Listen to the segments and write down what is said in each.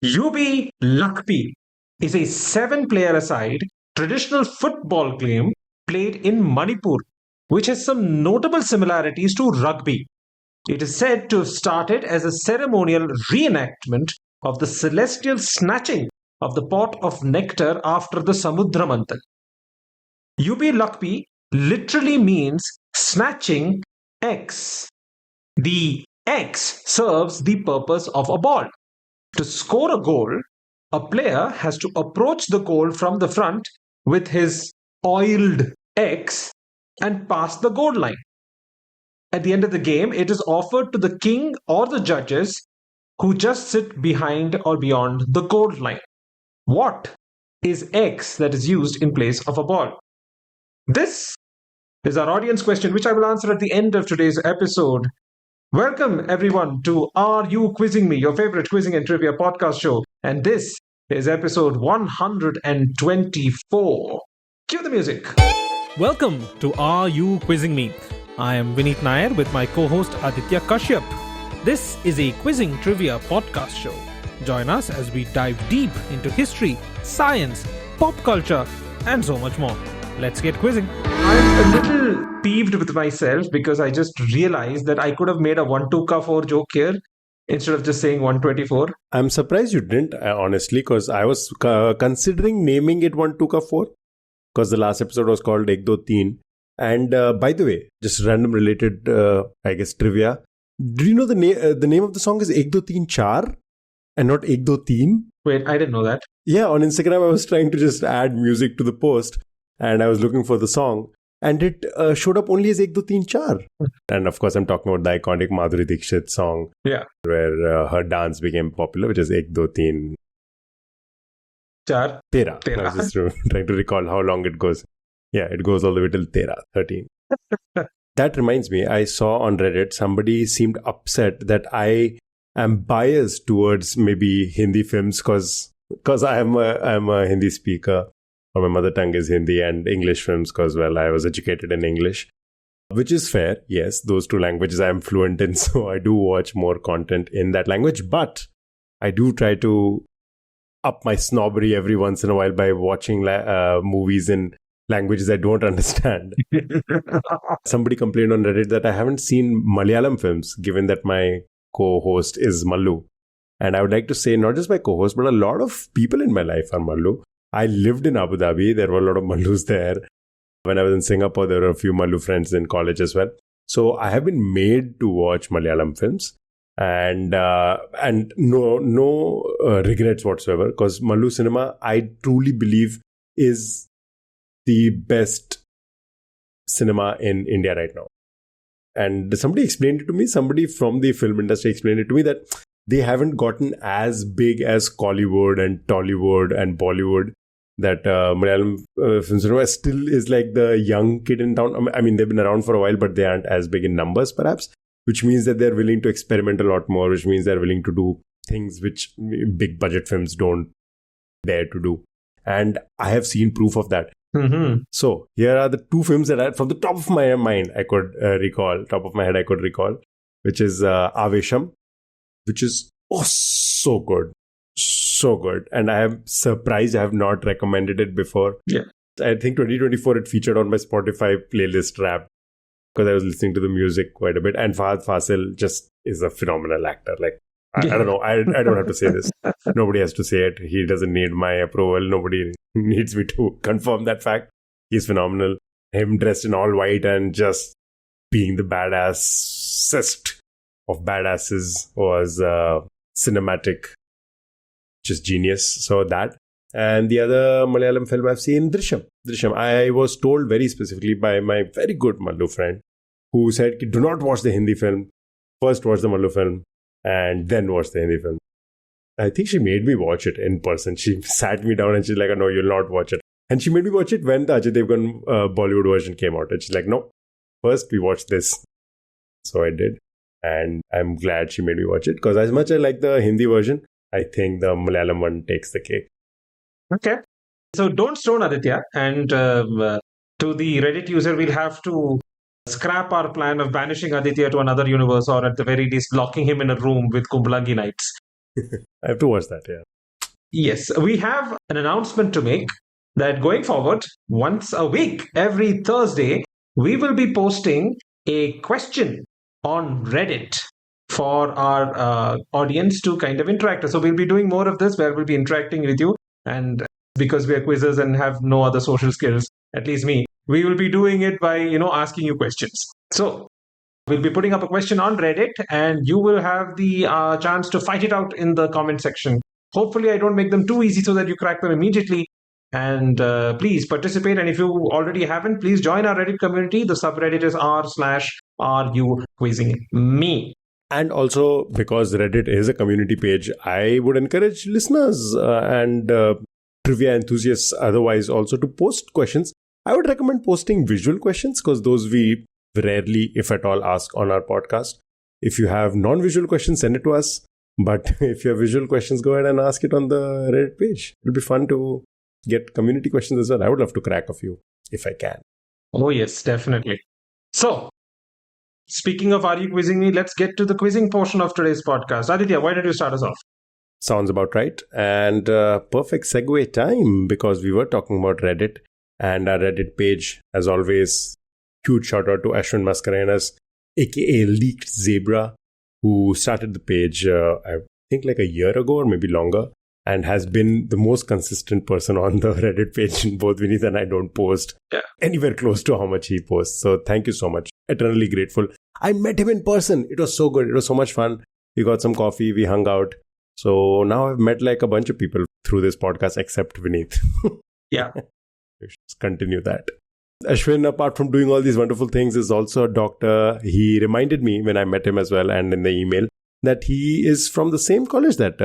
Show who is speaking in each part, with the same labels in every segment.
Speaker 1: UB Lakpi is a 7-player-a-side traditional football game played in Manipur, which has some notable similarities to rugby. It is said to have started as a ceremonial reenactment of the celestial snatching of the pot of nectar after the Samudra Manthan. UB Lakpi literally means snatching X. The X serves the purpose of a ball. To score a goal, a player has to approach the goal from the front with his oiled X and pass the goal line. At the end of the game, it is offered to the king or the judges who just sit behind or beyond the goal line. What is X that is used in place of a ball? This is our audience question, which I will answer at the end of today's episode. Welcome, everyone, to Are You Quizzing Me, your favorite quizzing and trivia podcast show. And this is episode 124. Cue the music.
Speaker 2: Welcome to Are You Quizzing Me? I am Vineet Nair with my co-host Aditya Kashyap. This is a quizzing trivia podcast show. Join us as we dive deep into history, science, pop culture, and so much more. Let's get quizzing.
Speaker 1: I'm a little peeved with myself because I just realized that I could have made a 1-2-4 joke here instead of just saying 124.
Speaker 3: I'm surprised you didn't, honestly, because I was considering naming it 1-2-4 because the last episode was called Ek Do Teen. And by the way, just random related, trivia. Do you know the name of the song is Ek Do Teen Char and not Ek Do Teen?
Speaker 1: Wait, I didn't know that.
Speaker 3: Yeah, on Instagram I was trying to just add music to the post and I was looking for the song and it showed up only as Ek Do Teen Char. And of course I'm talking about the iconic Madhuri Dixit song, where her dance became popular, which is Ek Do Teen
Speaker 1: Char.
Speaker 3: Tera. I was just trying to recall how long it goes. Yeah, it goes all the way till 13. That reminds me, I saw on Reddit somebody seemed upset that I am biased towards maybe Hindi films because I am a Hindi speaker, or my mother tongue is Hindi, and English films because, well, I was educated in English, which is fair. Yes, those two languages I am fluent in, so I do watch more content in that language, but I do try to up my snobbery every once in a while by watching movies in languages I don't understand. Somebody complained on Reddit that I haven't seen Malayalam films, given that my co-host is Mallu. And I would like to say, not just my co-host, but a lot of people in my life are Mallu. I lived in Abu Dhabi. There were a lot of Mallus there. When I was in Singapore, there were a few Mallu friends in college as well. So I have been made to watch Malayalam films. And no regrets whatsoever. Because Mallu cinema, I truly believe, is the best cinema in India right now. And somebody explained it to me, somebody from the film industry explained it to me that they haven't gotten as big as Collywood and Tollywood and Bollywood. That Malayalam film cinema still is like the young kid in town. I mean, they've been around for a while, but they aren't as big in numbers perhaps, which means that they're willing to experiment a lot more, which means they're willing to do things which big budget films don't dare to do. And I have seen proof of that.
Speaker 1: Mm-hmm.
Speaker 3: So here are the two films that from the top of my mind I could recall, which is Avesham, which is so good. And I am surprised I have not recommended it before.
Speaker 1: Yeah,
Speaker 3: I think 2024 it featured on my Spotify playlist Wrapped because I was listening to the music quite a bit. And Fahad Fasil just is a phenomenal actor. Like, I don't know. I don't have to say this. Nobody has to say it. He doesn't need my approval. Nobody needs me to confirm that fact. He's phenomenal. Him dressed in all white and just being the badassest of badasses was cinematic. Just genius. So that. And the other Malayalam film I've seen, Drishyam. I was told very specifically by my very good Mallu friend who said, do not watch the Hindi film. First watch the Mallu film. And then watch the Hindi film. I think she made me watch it in person. She sat me down and she's like, oh, no, you'll not watch it. And she made me watch it when the Ajay Devgan Bollywood version came out. And she's like, no, first we watch this. So I did. And I'm glad she made me watch it. Because as much as I like the Hindi version, I think the Malayalam one takes the cake.
Speaker 1: Okay. So don't stone Aditya. And to the Reddit user, we'll have to scrap our plan of banishing Aditya to another universe, or at the very least locking him in a room with Kumbhalangi Knights.
Speaker 3: I have to watch that, yeah.
Speaker 1: yes, we have an announcement to make that going forward, once a week, every Thursday, we will be posting a question on Reddit for our audience to kind of interact. So we'll be doing more of this where we'll be interacting with you. And because we are quizzes and have no other social skills, at least me, we will be doing it by, asking you questions. So we'll be putting up a question on Reddit and you will have the chance to fight it out in the comment section. Hopefully, I don't make them too easy so that you crack them immediately. And please participate. And if you already haven't, please join our Reddit community. The subreddit is r/RU quizzing me.
Speaker 3: And also, because Reddit is a community page, I would encourage listeners and trivia enthusiasts otherwise also to post questions. I would recommend posting visual questions because those we rarely, if at all, ask on our podcast. If you have non-visual questions, send it to us. But if you have visual questions, go ahead and ask it on the Reddit page. It'll be fun to get community questions as well. I would love to crack a few if I can.
Speaker 1: Oh, yes, definitely. So, speaking of Are You Quizzing Me, let's get to the quizzing portion of today's podcast. Aditya, why don't you start us off?
Speaker 3: Sounds about right. And perfect segue time because we were talking about Reddit and our Reddit page, as always. Huge shout out to Ashwin Mascarenas, aka Leaked Zebra, who started the page, I think like a year ago or maybe longer, and has been the most consistent person on the Reddit page. In both Vineet and I don't post anywhere close to how much he posts. So thank you so much. Eternally grateful. I met him in person. It was so good. It was so much fun. We got some coffee. We hung out. So now I've met like a bunch of people through this podcast except Vineet.
Speaker 1: Yeah.
Speaker 3: We should continue that. Ashwin, apart from doing all these wonderful things, is also a doctor. He reminded me when I met him as well and in the email that he is from the same college that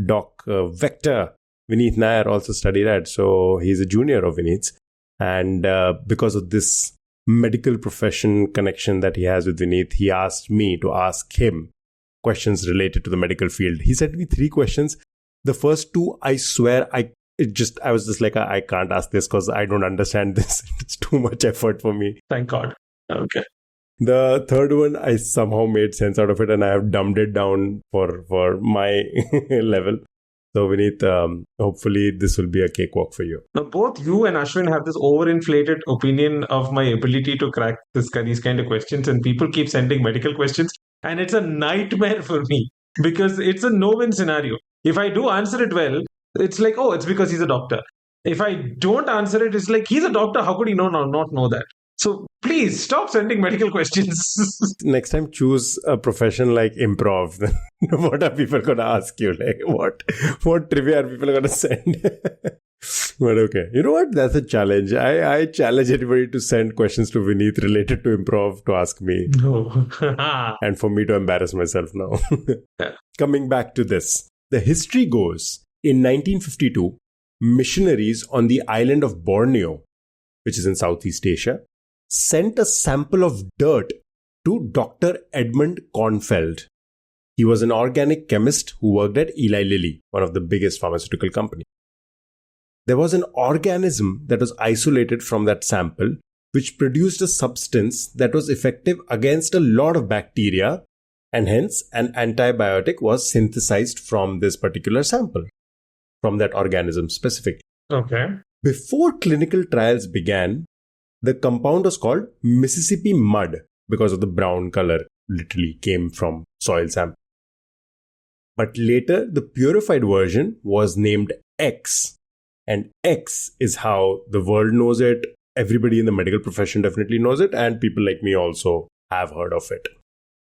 Speaker 3: Doc Vector Vineet Nair also studied at. So he's a junior of Vineet's. And because of this medical profession connection that he has with Vineet, he asked me to ask him questions related to the medical field. He sent me 3 questions. The first 2, I swear, I was just like, I can't ask this because I don't understand this. It's too much effort for me.
Speaker 1: Thank God. Okay.
Speaker 3: The third one, I somehow made sense out of it and I have dumbed it down for my level. So Vineet, hopefully this will be a cakewalk for you.
Speaker 1: Now, both you and Ashwin have this overinflated opinion of my ability to crack these kind of questions, and people keep sending medical questions, and it's a nightmare for me because it's a no-win scenario. If I do answer it well, it's like, oh, it's because he's a doctor. If I don't answer it, it's like, he's a doctor. How could he not know that? So please stop sending medical questions.
Speaker 3: Next time, choose a profession like improv. What are people going to ask you? Like, what trivia are people going to send? But okay. You know what? That's a challenge. I challenge anybody to send questions to Vineet related to improv to ask me.
Speaker 1: No.
Speaker 3: And for me to embarrass myself now.
Speaker 1: Yeah.
Speaker 3: Coming back to this. The history goes, in 1952, missionaries on the island of Borneo, which is in Southeast Asia, sent a sample of dirt to Dr. Edmund Kornfeld. He was an organic chemist who worked at Eli Lilly, one of the biggest pharmaceutical companies. There was an organism that was isolated from that sample, which produced a substance that was effective against a lot of bacteria, and hence an antibiotic was synthesized from this particular sample, from that organism specifically.
Speaker 1: Okay.
Speaker 3: Before clinical trials began, the compound was called Mississippi mud because of the brown color literally came from soil sample. But later, the purified version was named X. And X is how the world knows it. Everybody in the medical profession definitely knows it. And people like me also have heard of it.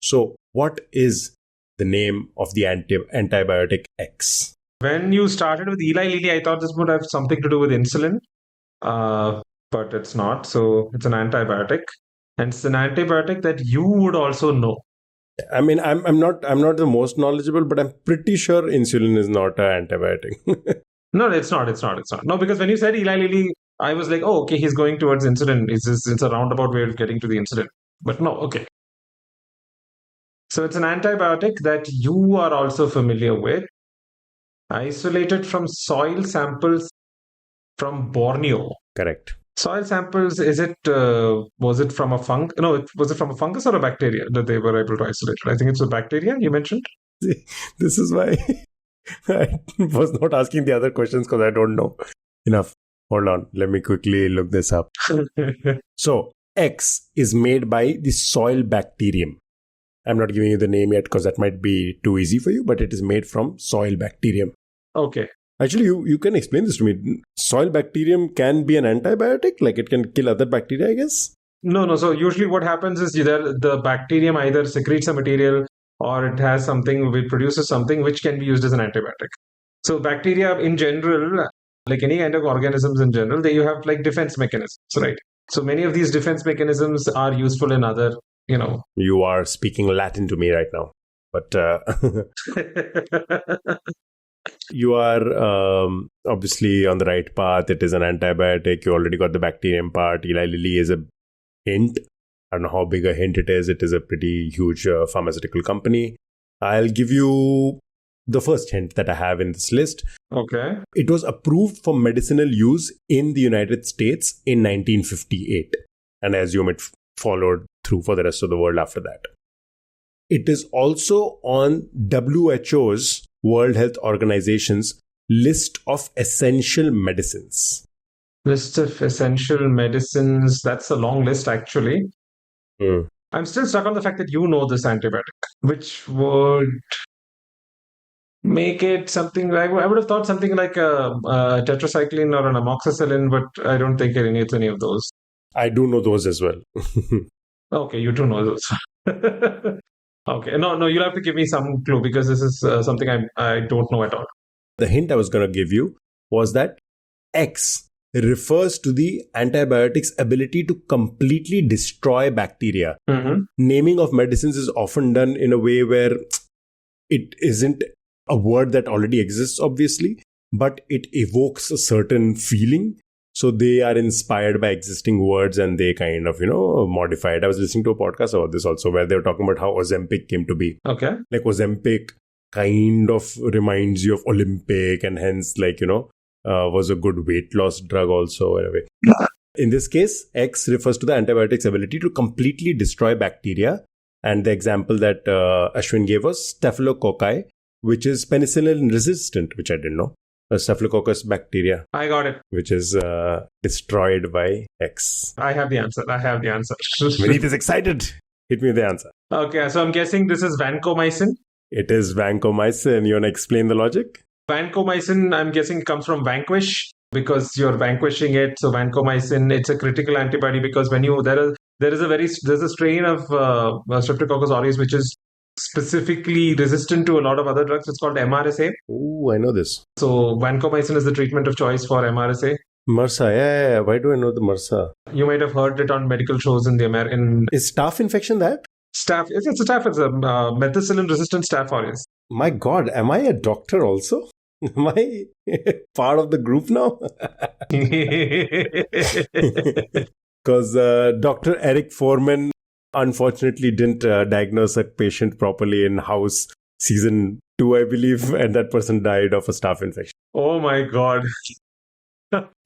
Speaker 3: So what is the name of the antibiotic X?
Speaker 1: When you started with Eli Lilly, I thought this would have something to do with insulin. But it's not. So it's an antibiotic. And it's an antibiotic that you would also know.
Speaker 3: I mean, I'm not the most knowledgeable, but I'm pretty sure insulin is not an antibiotic.
Speaker 1: No, it's not. No, because when you said Eli Lilly, I was like, oh, okay, he's going towards insulin. It's a roundabout way of getting to the insulin. But no, okay. So it's an antibiotic that you are also familiar with. Isolated from soil samples from Borneo.
Speaker 3: Correct.
Speaker 1: Soil samples, was it from a fungus? No, was it from a fungus or a bacteria that they were able to isolate? I think it's a bacteria you mentioned.
Speaker 3: This is why I was not asking the other questions because I don't know enough. Hold on. Let me quickly look this up. So, X is made by the soil bacterium. I'm not giving you the name yet because that might be too easy for you, but it is made from soil bacterium.
Speaker 1: Okay.
Speaker 3: Actually, you can explain this to me. Soil bacterium can be an antibiotic? Like it can kill other bacteria, I guess?
Speaker 1: No. So usually what happens is either the bacterium either secretes a material or it has something, it produces something which can be used as an antibiotic. So bacteria in general, like any kind of organisms in general, you have like defense mechanisms, right? So many of these defense mechanisms are useful in other,
Speaker 3: You are speaking Latin to me right now. But you are obviously on the right path. It is an antibiotic. You already got the bacterium part. Eli Lilly is a hint. I don't know how big a hint it is. It is a pretty huge pharmaceutical company. I'll give you the first hint that I have in this list.
Speaker 1: Okay.
Speaker 3: It was approved for medicinal use in the United States in 1958. And I assume it followed through for the rest of the world after that. It is also on WHO's, World Health Organization's, list of essential medicines.
Speaker 1: List of essential medicines. That's a long list, actually. I'm still stuck on the fact that you know this antibiotic, which would make it something. I would have thought something like a tetracycline or an amoxicillin, but I don't think it needs any of those.
Speaker 3: I do know those as well.
Speaker 1: Okay, you do know those. Okay, no, you'll have to give me some clue because this is something I don't know at all.
Speaker 3: The hint I was going to give you was that X refers to the antibiotic's ability to completely destroy bacteria.
Speaker 1: Mm-hmm.
Speaker 3: Naming of medicines is often done in a way where it isn't a word that already exists, obviously, but it evokes a certain feeling. So they are inspired by existing words and they kind of, modify it. I was listening to a podcast about this also where they were talking about how Ozempic came to be.
Speaker 1: Okay.
Speaker 3: Like Ozempic kind of reminds you of Olympic and hence was a good weight loss drug also. Anyway. In this case, X refers to the antibiotic's ability to completely destroy bacteria. And the example that Ashwin gave was Staphylococci, which is penicillin resistant, which I didn't know. A Staphylococcus bacteria.
Speaker 1: I got it.
Speaker 3: Which is destroyed by X.
Speaker 1: I have the answer.
Speaker 3: Vineet is excited. Hit me with the answer.
Speaker 1: Okay, so I'm guessing this is vancomycin.
Speaker 3: It is vancomycin. You want to explain the logic?
Speaker 1: Vancomycin, I'm guessing, comes from vanquish because you're vanquishing it. So vancomycin, it's a critical antibody because when there's a strain of Streptococcus aureus which is specifically resistant to a lot of other drugs. It's called MRSA.
Speaker 3: Oh, I know this.
Speaker 1: So vancomycin is the treatment of choice for MRSA.
Speaker 3: MRSA, yeah. Why do I know the MRSA?
Speaker 1: You might have heard it on medical shows in the American.
Speaker 3: Is staph infection that?
Speaker 1: Staph. It's a staph. It's a methicillin-resistant Staph aureus.
Speaker 3: My God, am I a doctor also? Am I part of the group now? Because Dr. Eric Foreman unfortunately didn't diagnose a patient properly in House season 2, I believe, and that person died of a staph infection.
Speaker 1: Oh my God.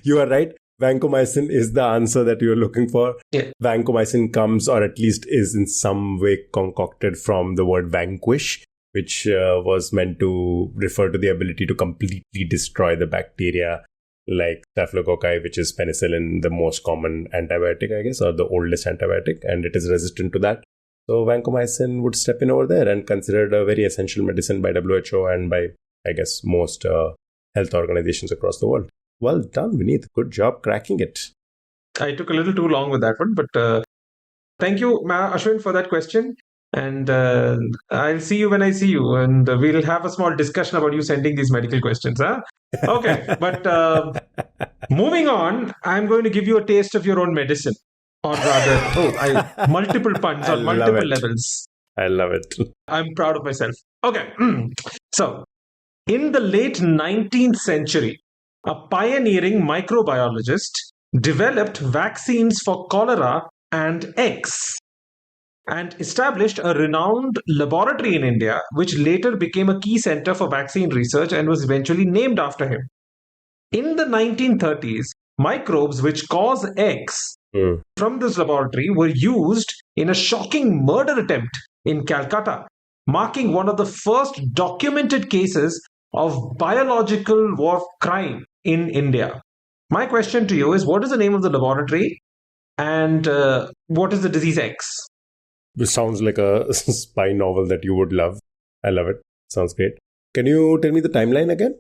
Speaker 3: You are right. Vancomycin is the answer that you're looking for.
Speaker 1: Yeah.
Speaker 3: Vancomycin comes, or at least is in some way concocted from the word vanquish, which was meant to refer to the ability to completely destroy the bacteria, like Staphylococci, which is penicillin, the most common antibiotic, I guess, or the oldest antibiotic, and it is resistant to that. So vancomycin would step in over there and considered a very essential medicine by WHO and by, I guess, most health organizations across the world. Well done, Vineet. Good job cracking it.
Speaker 1: I took a little too long with that one, but thank you, Ashwin, for that question. And I'll see you when I see you. And we'll have a small discussion about you sending these medical questions. Huh? Okay, but moving on, I'm going to give you a taste of your own medicine. Or rather, multiple puns on multiple levels.
Speaker 3: I love it.
Speaker 1: I'm proud of myself. Okay, so in the late 19th century, a pioneering microbiologist developed vaccines for cholera and X and established a renowned laboratory in India, which later became a key center for vaccine research and was eventually named after him. In the 1930s, microbes which cause X from this laboratory were used in a shocking murder attempt in Calcutta, marking one of the first documented cases of biological war crime in India. My question to you is, what is the name of the laboratory and what is the disease X?
Speaker 3: This sounds like a spy novel that you would love. I love it. Sounds great. Can you tell me the timeline again?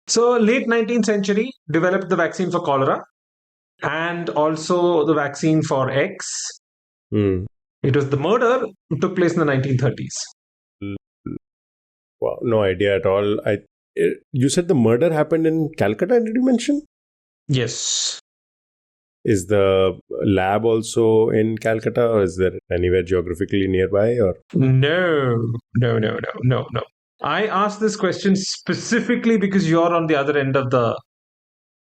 Speaker 1: So, late 19th century, developed the vaccine for cholera and also the vaccine for X. It was the murder took place in the 1930s.
Speaker 3: Wow, no idea at all. You said the murder happened in Calcutta, did you mention?
Speaker 1: Yes.
Speaker 3: Is the lab also in Calcutta, or is there anywhere geographically nearby? Or
Speaker 1: No. I asked this question specifically because you're on the other end of the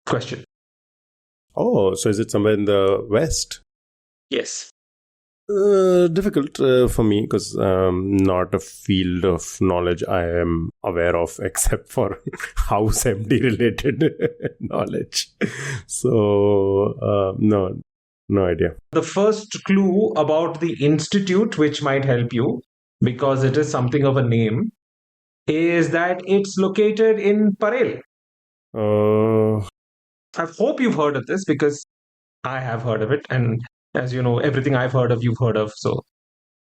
Speaker 1: question.
Speaker 3: oh, so is it somewhere in the west?
Speaker 1: Yes.
Speaker 3: Difficult for me because not a field of knowledge I am aware of except for house MD related knowledge. So no idea.
Speaker 1: The first clue about the institute, which might help you because it is something of a name, is that it's located in Parel. I hope you've heard of this because I have heard of it, and as you know, everything I've heard of, you've heard of. So,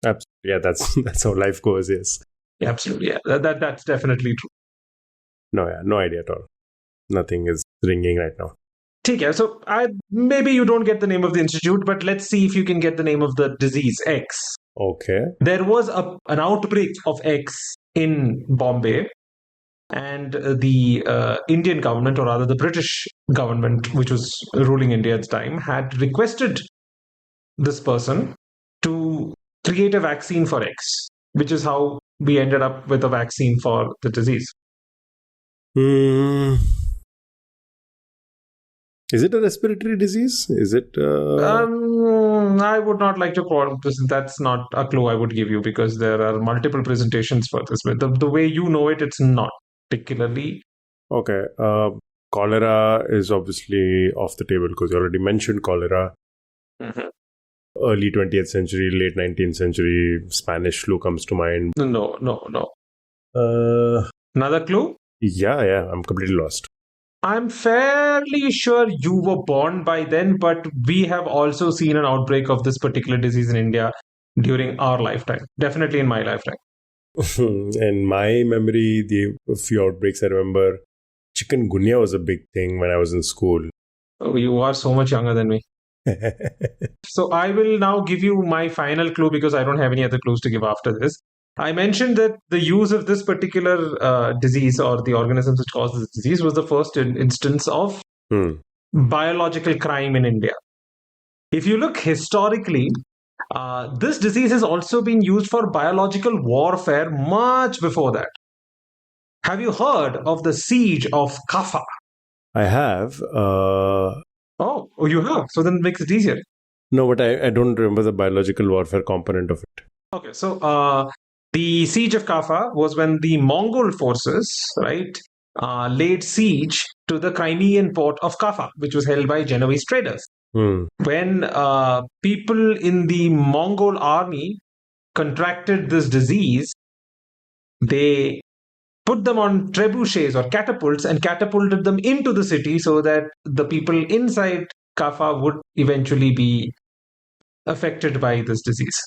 Speaker 3: absolutely, yeah, that's how life goes. Yes,
Speaker 1: absolutely, yeah, that's definitely true.
Speaker 3: No idea at all. Nothing is ringing right now.
Speaker 1: Okay, so maybe you don't get the name of the institute, but let's see if you can get the name of the disease X.
Speaker 3: Okay.
Speaker 1: There was an outbreak of X in Bombay, and the Indian government, or rather the British government, which was ruling India at the time, had requested this person to create a vaccine for X, which is how we ended up with a vaccine for the disease.
Speaker 3: Is it a respiratory disease? Is it?
Speaker 1: I would not like to call this. That's not a clue I would give you because there are multiple presentations for this. But the way you know it, it's not particularly.
Speaker 3: Okay. Cholera is obviously off the table because you already mentioned cholera.
Speaker 1: Mm-hmm.
Speaker 3: Early 20th century, late 19th century, Spanish flu comes to mind.
Speaker 1: No. Another clue?
Speaker 3: Yeah, I'm completely lost.
Speaker 1: I'm fairly sure you were born by then, but we have also seen an outbreak of this particular disease in India during our lifetime. Definitely in my lifetime.
Speaker 3: In my memory, the few outbreaks I remember, chikungunya was a big thing when I was in school.
Speaker 1: Oh, you are so much younger than me. So I will now give you my final clue because I don't have any other clues to give after this. I mentioned that the use of this particular disease or the organisms which cause this disease was the first instance of biological crime in India. If you look historically, this disease has also been used for biological warfare much before that. Have you heard of the siege of Kaffa?
Speaker 3: I have.
Speaker 1: Oh, you have? So then it makes it easier.
Speaker 3: No, but I don't remember the biological warfare component of it.
Speaker 1: Okay, so the siege of Kaffa was when the Mongol forces, right, laid siege to the Crimean port of Kaffa, which was held by Genoese traders. When people in the Mongol army contracted this disease, they put them on trebuchets or catapults and catapulted them into the city so that the people inside Kaffa would eventually be affected by this disease.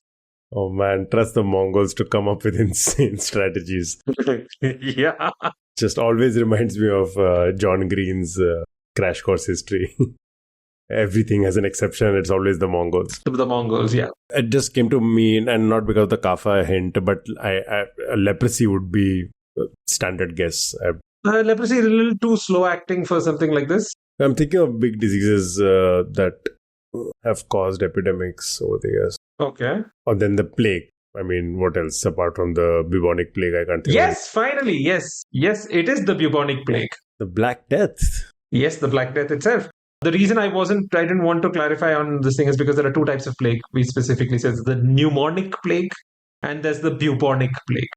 Speaker 3: Oh man, trust the Mongols to come up with insane strategies.
Speaker 1: Yeah.
Speaker 3: Just always reminds me of John Green's Crash Course History. Everything has an exception. It's always the Mongols.
Speaker 1: The Mongols, yeah.
Speaker 3: It just came to me, and not because of the Kaffa hint, but leprosy would be a standard guess.
Speaker 1: Leprosy is a little too slow acting for something like this.
Speaker 3: I'm thinking of big diseases that have caused epidemics over the years.
Speaker 1: Okay.
Speaker 3: Or then the plague. I mean, what else apart from the bubonic plague? I can't think of it.
Speaker 1: Yes, finally. Yes, it is the bubonic plague.
Speaker 3: The Black Death.
Speaker 1: Yes, the Black Death itself. The reason I didn't want to clarify on this thing is because there are two types of plague. We specifically said the pneumonic plague and there's the bubonic plague.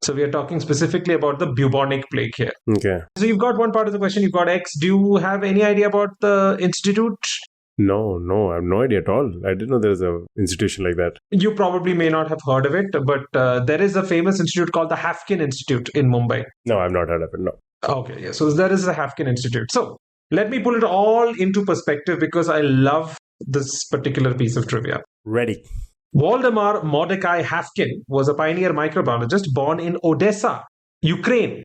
Speaker 1: So we are talking specifically about the bubonic plague here.
Speaker 3: Okay.
Speaker 1: So you've got one part of the question, you've got X. Do you have any idea about the institute?
Speaker 3: No, I have no idea at all. I didn't know there was an institution like that.
Speaker 1: You probably may not have heard of it, but there is a famous institute called the Hafkin Institute in Mumbai.
Speaker 3: No, I've not heard of it. No.
Speaker 1: Okay, yeah. So there is a Hafkin Institute. So let me pull it all into perspective because I love this particular piece of trivia.
Speaker 3: Ready.
Speaker 1: Waldemar Mordecai Hafkin was a pioneer microbiologist born in Odessa, Ukraine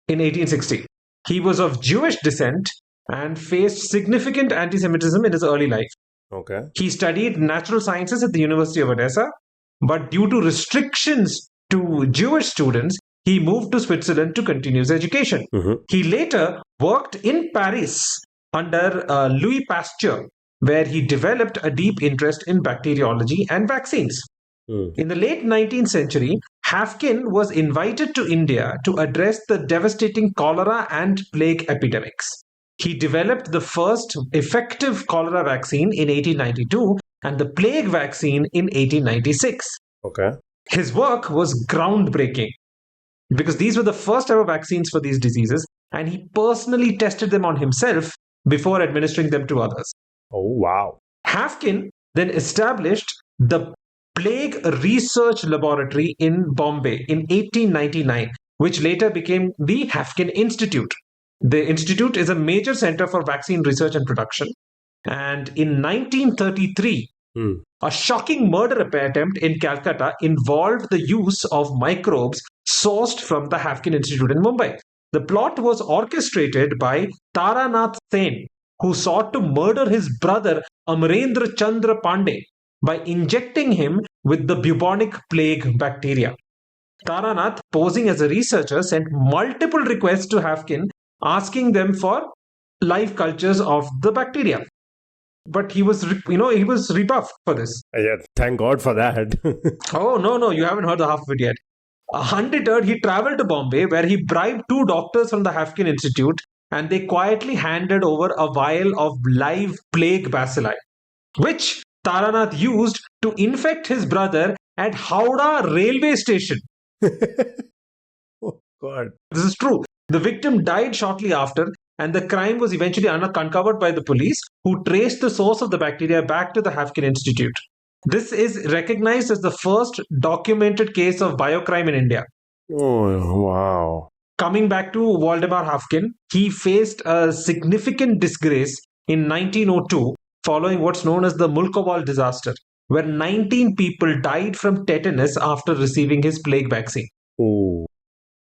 Speaker 1: in 1860. He was of Jewish descent and faced significant anti-Semitism in his early life.
Speaker 3: Okay.
Speaker 1: He studied natural sciences at the University of Odessa, but due to restrictions to Jewish students, he moved to Switzerland to continue his education. He later worked in Paris under Louis Pasteur, where he developed a deep interest in bacteriology and vaccines. In the late 19th century, Hafkin was invited to India to address the devastating cholera and plague epidemics. He developed the first effective cholera vaccine in 1892 and the plague vaccine in 1896.
Speaker 3: Okay.
Speaker 1: His work was groundbreaking because these were the first ever vaccines for these diseases, and he personally tested them on himself before administering them to others.
Speaker 3: Oh, wow.
Speaker 1: Hafkin then established the Plague Research Laboratory in Bombay in 1899, which later became the Hafkin Institute. The institute is a major center for vaccine research and production. And in 1933, a shocking murder attempt in Calcutta involved the use of microbes sourced from the Hafkin Institute in Mumbai. The plot was orchestrated by Taranath Sen, who sought to murder his brother Amarendra Chandra Pandey by injecting him with the bubonic plague bacteria. Taranath, posing as a researcher, sent multiple requests to Hafkin asking them for live cultures of the bacteria. But he was rebuffed for this.
Speaker 3: Yeah, thank God for that.
Speaker 1: Oh, no, you haven't heard the half of it yet. Undeterred, he traveled to Bombay where he bribed 2 doctors from the Hafkin Institute and they quietly handed over a vial of live plague bacilli, which Taranath used to infect his brother at Howrah railway station.
Speaker 3: Oh, God.
Speaker 1: This is true. The victim died shortly after, and the crime was eventually uncovered by the police, who traced the source of the bacteria back to the Hafkin Institute. This is recognized as the first documented case of biocrime in India.
Speaker 3: Oh, wow.
Speaker 1: Coming back to Waldemar Hafkin, he faced a significant disgrace in 1902 following what's known as the Mulkowal disaster, where 19 people died from tetanus after receiving his plague vaccine.
Speaker 3: Oh.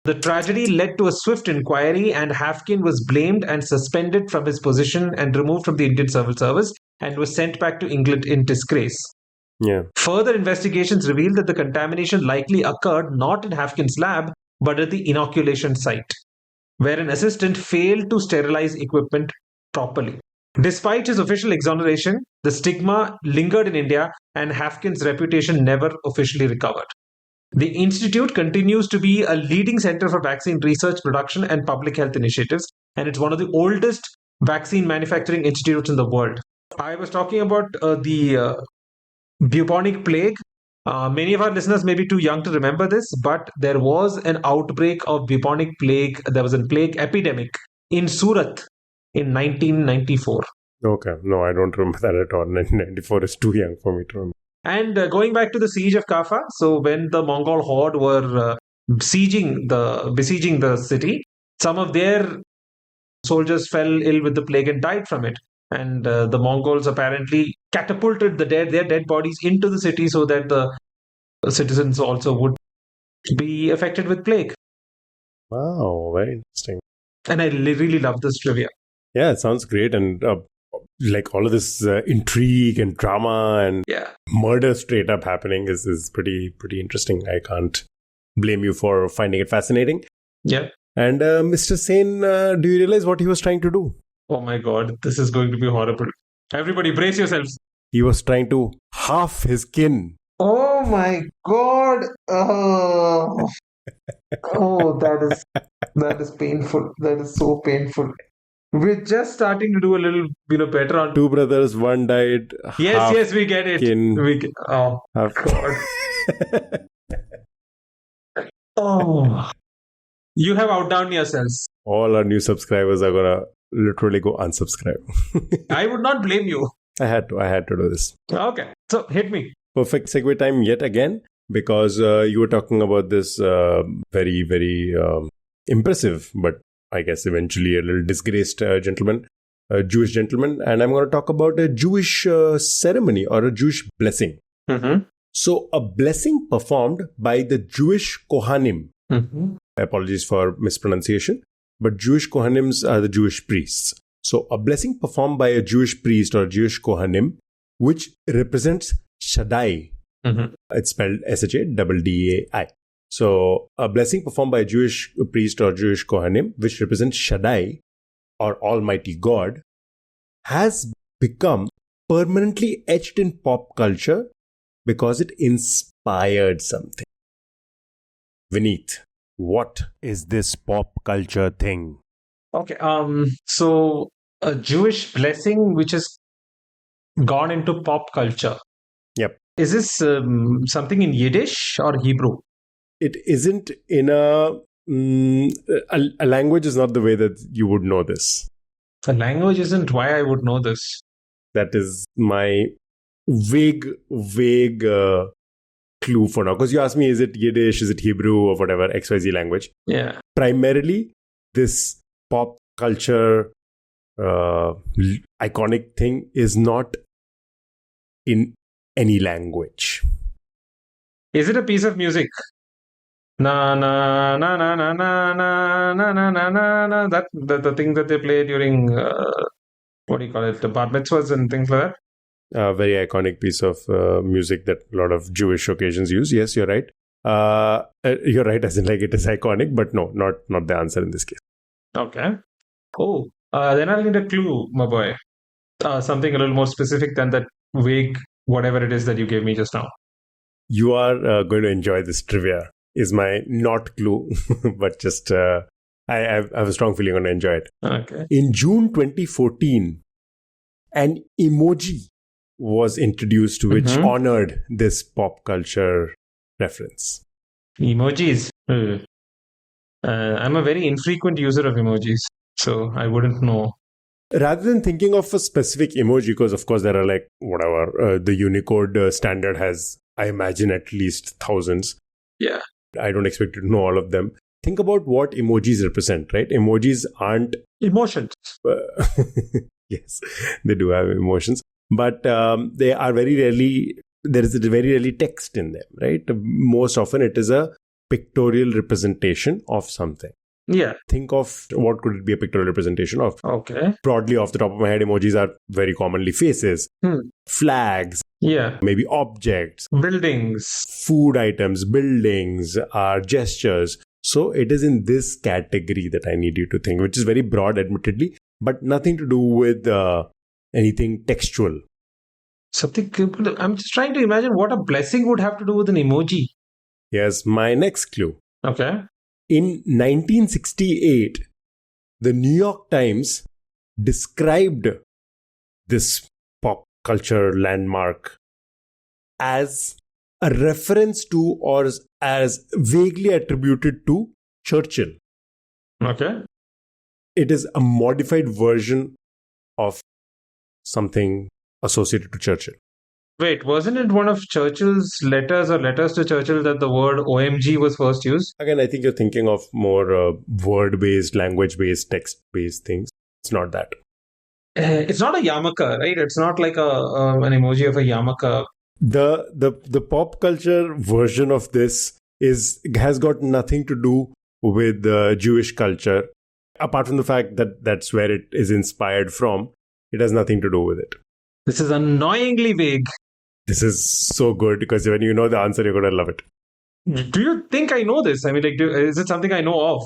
Speaker 1: The tragedy led to a swift inquiry, and Hafkin was blamed and suspended from his position and removed from the Indian Civil Service and was sent back to England in disgrace.
Speaker 3: Yeah.
Speaker 1: Further investigations revealed that the contamination likely occurred not in Hafkin's lab, but at the inoculation site, where an assistant failed to sterilize equipment properly. Despite his official exoneration, the stigma lingered in India and Hafkin's reputation never officially recovered. The institute continues to be a leading center for vaccine research, production, and public health initiatives, and it's one of the oldest vaccine manufacturing institutes in the world. I was talking about the bubonic plague. Many of our listeners may be too young to remember this, but there was an outbreak of bubonic plague. There was a plague epidemic in Surat in 1994.
Speaker 3: Okay. No, I don't remember that at all. 1994 is too young for me to remember.
Speaker 1: And going back to the siege of Kaffa, so when the Mongol horde were besieging the city, some of their soldiers fell ill with the plague and died from it. And the Mongols apparently catapulted their dead bodies into the city so that the citizens also would be affected with plague.
Speaker 3: Wow, very interesting.
Speaker 1: And I really love this trivia.
Speaker 3: Yeah, it sounds great. And like all of this intrigue and drama and murder straight up happening is pretty interesting. I can't blame you for finding it fascinating.
Speaker 1: Yeah.
Speaker 3: And Mr. Sen, do you realize what he was trying to do?
Speaker 1: Oh my God, this is going to be horrible. Everybody brace yourselves.
Speaker 3: He was trying to half his kin.
Speaker 1: Oh my God. Oh, that is painful. That is so painful. We're just starting to do a little, better on
Speaker 3: 2 brothers, 1 died.
Speaker 1: Yes, we get it.
Speaker 3: Kin,
Speaker 1: oh,
Speaker 3: half.
Speaker 1: God. Oh. You have outdone yourselves.
Speaker 3: All our new subscribers are going to literally go unsubscribe.
Speaker 1: I would not blame you.
Speaker 3: I had to do this.
Speaker 1: Okay, so hit me.
Speaker 3: Perfect segue time yet again, because you were talking about this very, very impressive, but I guess eventually a little disgraced gentleman, a Jewish gentleman. And I'm going to talk about a Jewish ceremony or a Jewish blessing.
Speaker 1: Mm-hmm.
Speaker 3: So a blessing performed by the Jewish Kohanim.
Speaker 1: Mm-hmm.
Speaker 3: Apologies for mispronunciation, but Jewish Kohanims are the Jewish priests. So a blessing performed by a Jewish priest or Jewish Kohanim, which represents Shaddai.
Speaker 1: Mm-hmm.
Speaker 3: It's spelled Shaddai. So a blessing performed by a Jewish priest or Jewish Kohanim, which represents Shaddai or Almighty God, has become permanently etched in pop culture because it inspired something. Vineet, what is this pop culture thing?
Speaker 1: Okay, so a Jewish blessing which has gone into pop culture.
Speaker 3: Yep.
Speaker 1: Is this something in Yiddish or Hebrew?
Speaker 3: It isn't in a language is not the way that you would know this.
Speaker 1: The language isn't why I would know this.
Speaker 3: That is my vague clue for now. Because you asked me, is it Yiddish, is it Hebrew or whatever, XYZ language?
Speaker 1: Yeah.
Speaker 3: Primarily, this pop culture iconic thing is not in any language.
Speaker 1: Is it a piece of music? Na na na na na na na na na na na na. That the thing that they play during what do you call it? The bar mitzvahs and things like that.
Speaker 3: A very iconic piece of music that a lot of Jewish occasions use. Yes, you're right. You're right, as in like it is iconic, but no, not the answer in this case.
Speaker 1: Okay. Oh, then I'll need a clue, my boy. Something a little more specific than that vague whatever it is that you gave me just now.
Speaker 3: You are going to enjoy this trivia, is my not clue, but just I have a strong feeling I'm going to enjoy it.
Speaker 1: Okay.
Speaker 3: In June 2014, an emoji was introduced which honored this pop culture reference.
Speaker 1: Emojis. I'm a very infrequent user of emojis, so I wouldn't know.
Speaker 3: Rather than thinking of a specific emoji, because of course there are like whatever, the Unicode standard has, I imagine, at least thousands.
Speaker 1: Yeah.
Speaker 3: I don't expect you to know all of them. Think about what emojis represent, right? Emojis aren't...
Speaker 1: Emotions.
Speaker 3: Yes, they do have emotions. But they are very rarely... There is very rarely text in them, right? Most often it is a pictorial representation of something.
Speaker 1: Yeah.
Speaker 3: Think of what could it be a pictorial representation of.
Speaker 1: Okay.
Speaker 3: Broadly off the top of my head, emojis are very commonly faces, flags, maybe objects,
Speaker 1: buildings,
Speaker 3: food items, buildings, gestures. So it is in this category that I need you to think, which is very broad, admittedly, but nothing to do with anything textual.
Speaker 1: Something. I'm just trying to imagine what a blessing would have to do with an emoji.
Speaker 3: Yes, my next clue.
Speaker 1: Okay.
Speaker 3: In 1968, the New York Times described this pop culture landmark as a reference to or as vaguely attributed to Churchill.
Speaker 1: Okay.
Speaker 3: It is a modified version of something associated to Churchill.
Speaker 1: Wait, wasn't it one of Churchill's letters or letters to Churchill that the word OMG was first used?
Speaker 3: Again, I think you're thinking of more word-based, language-based, text-based things. It's not that.
Speaker 1: It's not a yarmulke, right? It's not like an emoji of a yarmulke.
Speaker 3: The pop culture version of this has got nothing to do with Jewish culture. Apart from the fact that that's where it is inspired from, it has nothing to do with it.
Speaker 1: This is annoyingly vague.
Speaker 3: This is so good because when you know the answer, you're going to love it.
Speaker 1: Do you think I know this? I mean, is it something I know of?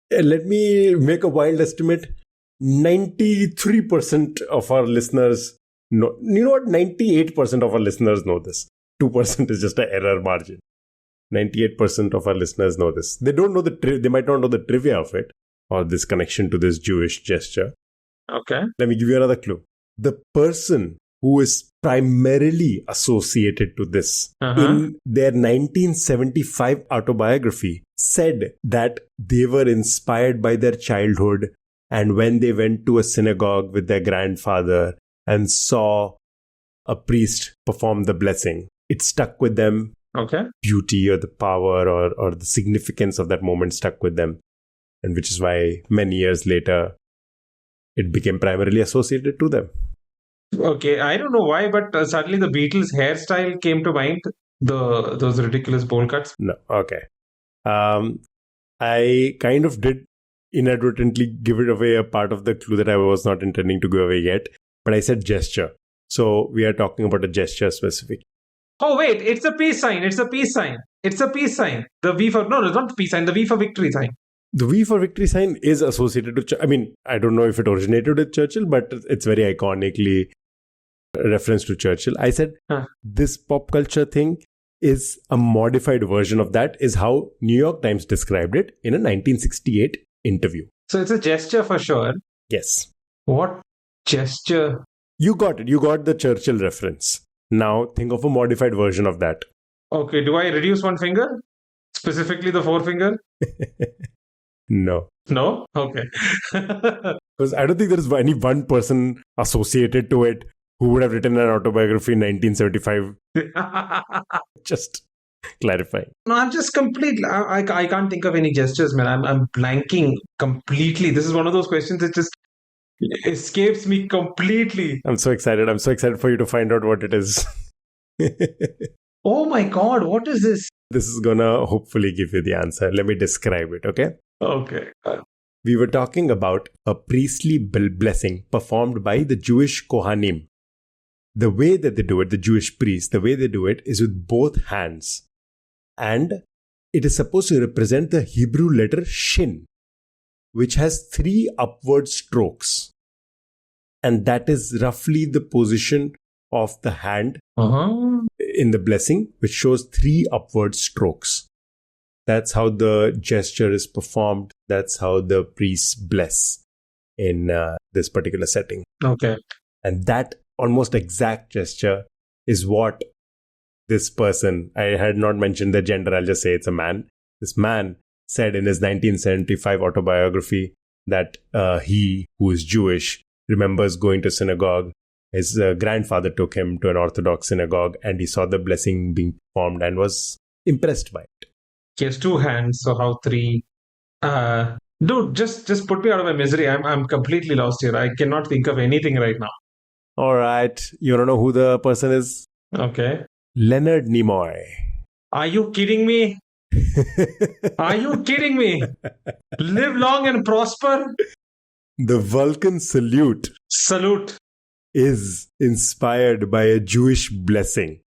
Speaker 3: Let me make a wild estimate. 93% of our listeners know. You know what? 98% of our listeners know this. 2% is just an error margin. 98% of our listeners know this. They don't know they might not know the trivia of it or this connection to this Jewish gesture.
Speaker 1: Okay.
Speaker 3: Let me give you another clue. The person who is primarily associated to this in their 1975 autobiography said that they were inspired by their childhood, and when they went to a synagogue with their grandfather, and saw a priest perform the blessing, it stuck with them.
Speaker 1: Okay.
Speaker 3: Beauty or the power or the significance of that moment stuck with them. And which is why many years later, it became primarily associated to them.
Speaker 1: Okay, I don't know why, but suddenly the Beatles' hairstyle came to mind. Those ridiculous bowl cuts.
Speaker 3: No, okay. I kind of did inadvertently give it away a part of the clue that I was not intending to give away yet, but I said gesture. So we are talking about a gesture specific.
Speaker 1: Oh wait, it's a peace sign. It's a peace sign. It's a peace sign. The V for no, it's not the peace sign. The V for victory sign.
Speaker 3: The V for victory sign is associated to. I mean, I don't know if it originated with Churchill, but it's very iconically reference to Churchill. I said this pop culture thing is a modified version of that, is how New York Times described it in a 1968 interview.
Speaker 1: So it's a gesture for sure.
Speaker 3: Yes.
Speaker 1: What gesture?
Speaker 3: You got it. You got the Churchill reference. Now think of a modified version of that.
Speaker 1: Okay, do I reduce one finger? Specifically the forefinger?
Speaker 3: No.
Speaker 1: No? Okay.
Speaker 3: Because I don't think there is any one person associated to it who would have written an autobiography in 1975. Just clarifying.
Speaker 1: No, I'm just completely. I can't think of any gestures, man. I'm blanking completely. This is one of those questions that just escapes me completely.
Speaker 3: I'm so excited. I'm so excited for you to find out what it is.
Speaker 1: Oh my God, what is this?
Speaker 3: This is gonna hopefully give you the answer. Let me describe it, okay?
Speaker 1: Okay.
Speaker 3: We were talking about a priestly blessing performed by the Jewish Kohanim. The way that they do it, the Jewish priests, the way they do it is with both hands. And it is supposed to represent the Hebrew letter Shin, which has 3 upward strokes. And that is roughly the position of the hand in the blessing, which shows 3 upward strokes. That's how the gesture is performed. That's how the priests bless in this particular setting.
Speaker 1: Okay.
Speaker 3: And that almost exact gesture is what this person, I had not mentioned the gender, I'll just say it's a man. This man said in his 1975 autobiography that he, who is Jewish, remembers going to synagogue. His grandfather took him to an Orthodox synagogue and he saw the blessing being performed and was impressed by it.
Speaker 1: He has 2 hands, so how 3? Dude, just put me out of my misery. I'm completely lost here. I cannot think of anything right now.
Speaker 3: All right. You don't know who the person is?
Speaker 1: Okay.
Speaker 3: Leonard Nimoy.
Speaker 1: Are you kidding me? Are you kidding me? Live long and prosper.
Speaker 3: The Vulcan salute.
Speaker 1: Salute.
Speaker 3: Is inspired by a Jewish blessing.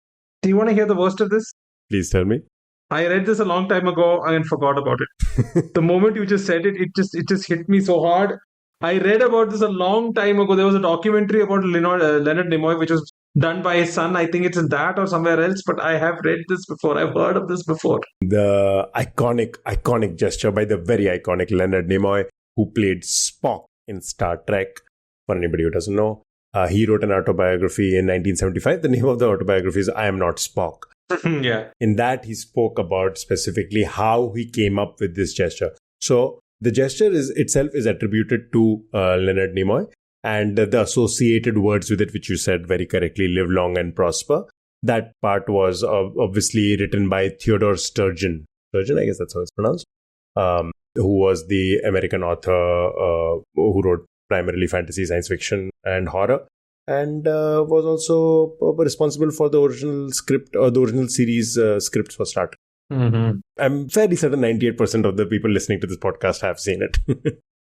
Speaker 1: Do you want to hear the worst of this?
Speaker 3: Please tell me.
Speaker 1: I read this a long time ago and forgot about it. The moment you just said it, it just hit me so hard. I read about this a long time ago. There was a documentary about Leonard Nimoy, which was done by his son. I think it's in that or somewhere else, but I have read this before. I've heard of this before.
Speaker 3: The iconic gesture by the very iconic Leonard Nimoy, who played Spock in Star Trek. For anybody who doesn't know, he wrote an autobiography in 1975. The name of the autobiography is I Am Not Spock.
Speaker 1: Yeah.
Speaker 3: In that, he spoke about specifically how he came up with this gesture. So the gesture itself is attributed to Leonard Nimoy, and the associated words with it, which you said very correctly, live long and prosper. That part was obviously written by Theodore Sturgeon. Sturgeon, I guess that's how it's pronounced. Who was the American author who wrote primarily fantasy, science fiction, and horror. And was also responsible for the original script or the original series scripts for Star Trek.
Speaker 1: Mm-hmm.
Speaker 3: I'm fairly certain 98% of the people listening to this podcast have seen it.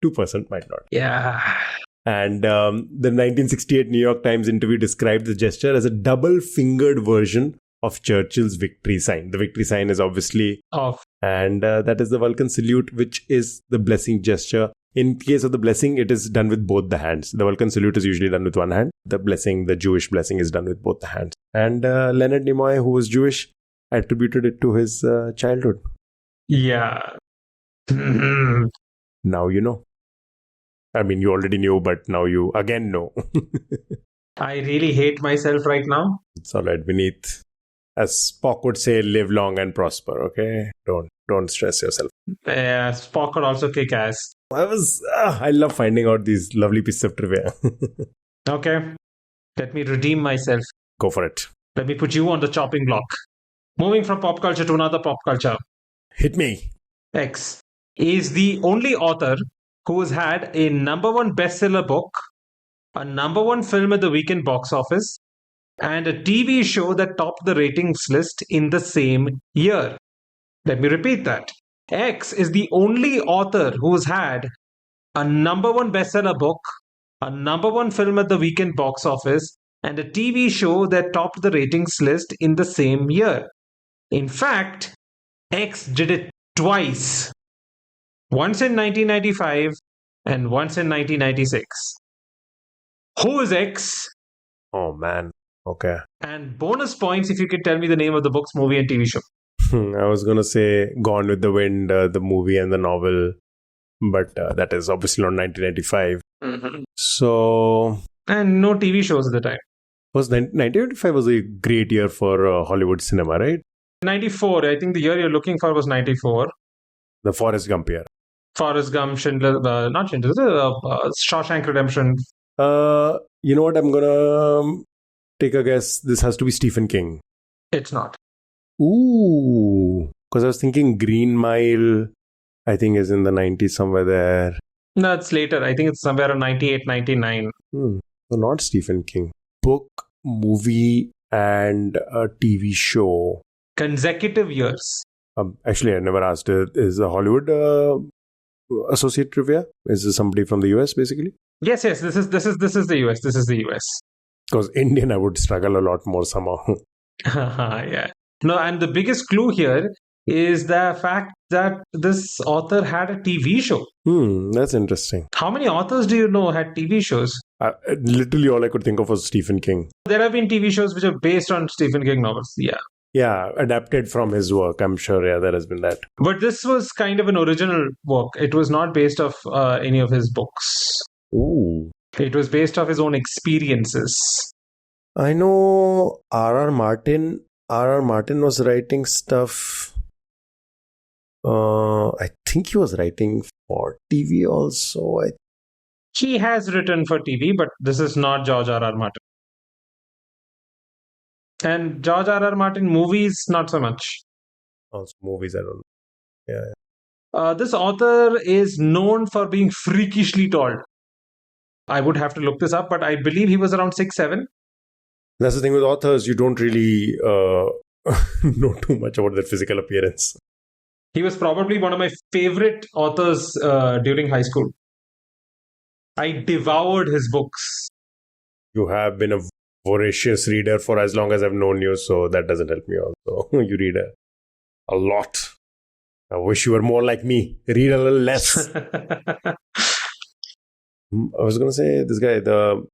Speaker 3: 2% might not.
Speaker 1: Yeah.
Speaker 3: And the 1968 New York Times interview described the gesture as a double-fingered version of Churchill's victory sign. The victory sign is obviously
Speaker 1: off. And
Speaker 3: that is the Vulcan salute, which is the blessing gesture. In case of the blessing, it is done with both the hands. The Vulcan salute is usually done with one hand. The blessing, the Jewish blessing, is done with both the hands. And Leonard Nimoy, who was Jewish, attributed it to his childhood.
Speaker 1: Yeah.
Speaker 3: Now you know. I mean, you already knew, but now you again know.
Speaker 1: I really hate myself right now.
Speaker 3: It's all right, Vineet. As Spock would say, live long and prosper, okay? Don't stress yourself.
Speaker 1: Yeah, Spock could also kick ass.
Speaker 3: I love finding out these lovely pieces of trivia.
Speaker 1: Okay. Let me redeem myself.
Speaker 3: Go for it.
Speaker 1: Let me put you on the chopping block. Moving from pop culture to another pop culture.
Speaker 3: Hit me.
Speaker 1: X is the only author who has had a #1 bestseller book, a #1 film at the weekend box office, and a TV show that topped the ratings list in the same year. Let me repeat that. X is the only author who's had a #1 bestseller book, a #1 film at the weekend box office, and a TV show that topped the ratings list in the same year. In fact, X did it twice. Once in 1995 and once in 1996. Who is X?
Speaker 3: Oh, man. Okay.
Speaker 1: And bonus points if you can tell me the name of the books, movie, and TV show.
Speaker 3: I was going to say Gone with the Wind, the movie and the novel, but that is obviously not 1995.
Speaker 1: Mm-hmm.
Speaker 3: So...
Speaker 1: And no TV shows at the time.
Speaker 3: 1995 was a great year for Hollywood cinema, right?
Speaker 1: 94, I think the year you're looking for was 94.
Speaker 3: The Forrest Gump year.
Speaker 1: Forrest Gump, Schindler, not Schindler, Shawshank Redemption.
Speaker 3: You know what? I'm going to take a guess. This has to be Stephen King.
Speaker 1: It's not.
Speaker 3: Ooh. Because I was thinking Green Mile, I think, is in the 90s somewhere there.
Speaker 1: No, it's later. I think it's somewhere around 98, 99.
Speaker 3: So not Stephen King. Book, movie, and a TV show.
Speaker 1: Consecutive years.
Speaker 3: Actually, I never asked. Is a Hollywood associate trivia? Is this somebody from the US, basically?
Speaker 1: Yes. This is the US. This is the US.
Speaker 3: Because Indian, I would struggle a lot more somehow.
Speaker 1: Yeah. No, and the biggest clue here is the fact that this author had a TV show.
Speaker 3: That's interesting.
Speaker 1: How many authors do you know had TV shows?
Speaker 3: Literally all I could think of was Stephen King.
Speaker 1: There have been TV shows which are based on Stephen King novels. Yeah.
Speaker 3: Yeah, adapted from his work. I'm sure, yeah, there has been that.
Speaker 1: But this was kind of an original work. It was not based off any of his books.
Speaker 3: Ooh.
Speaker 1: It was based off his own experiences.
Speaker 3: I know R.R. Martin was writing stuff. I think he was writing for TV also.
Speaker 1: He has written for TV, but this is not George R.R. Martin. And George R.R. Martin movies, not so much.
Speaker 3: Also movies, I don't know. Yeah.
Speaker 1: This author is known for being freakishly tall. I would have to look this up, but I believe he was around 6'7".
Speaker 3: That's the thing with authors, you don't really know too much about their physical appearance.
Speaker 1: He was probably one of my favorite authors during high school. I devoured his books.
Speaker 3: You have been a voracious reader for as long as I've known you, so that doesn't help me also. You read a lot. I wish you were more like me. Read a little less. I was going to say this guy, the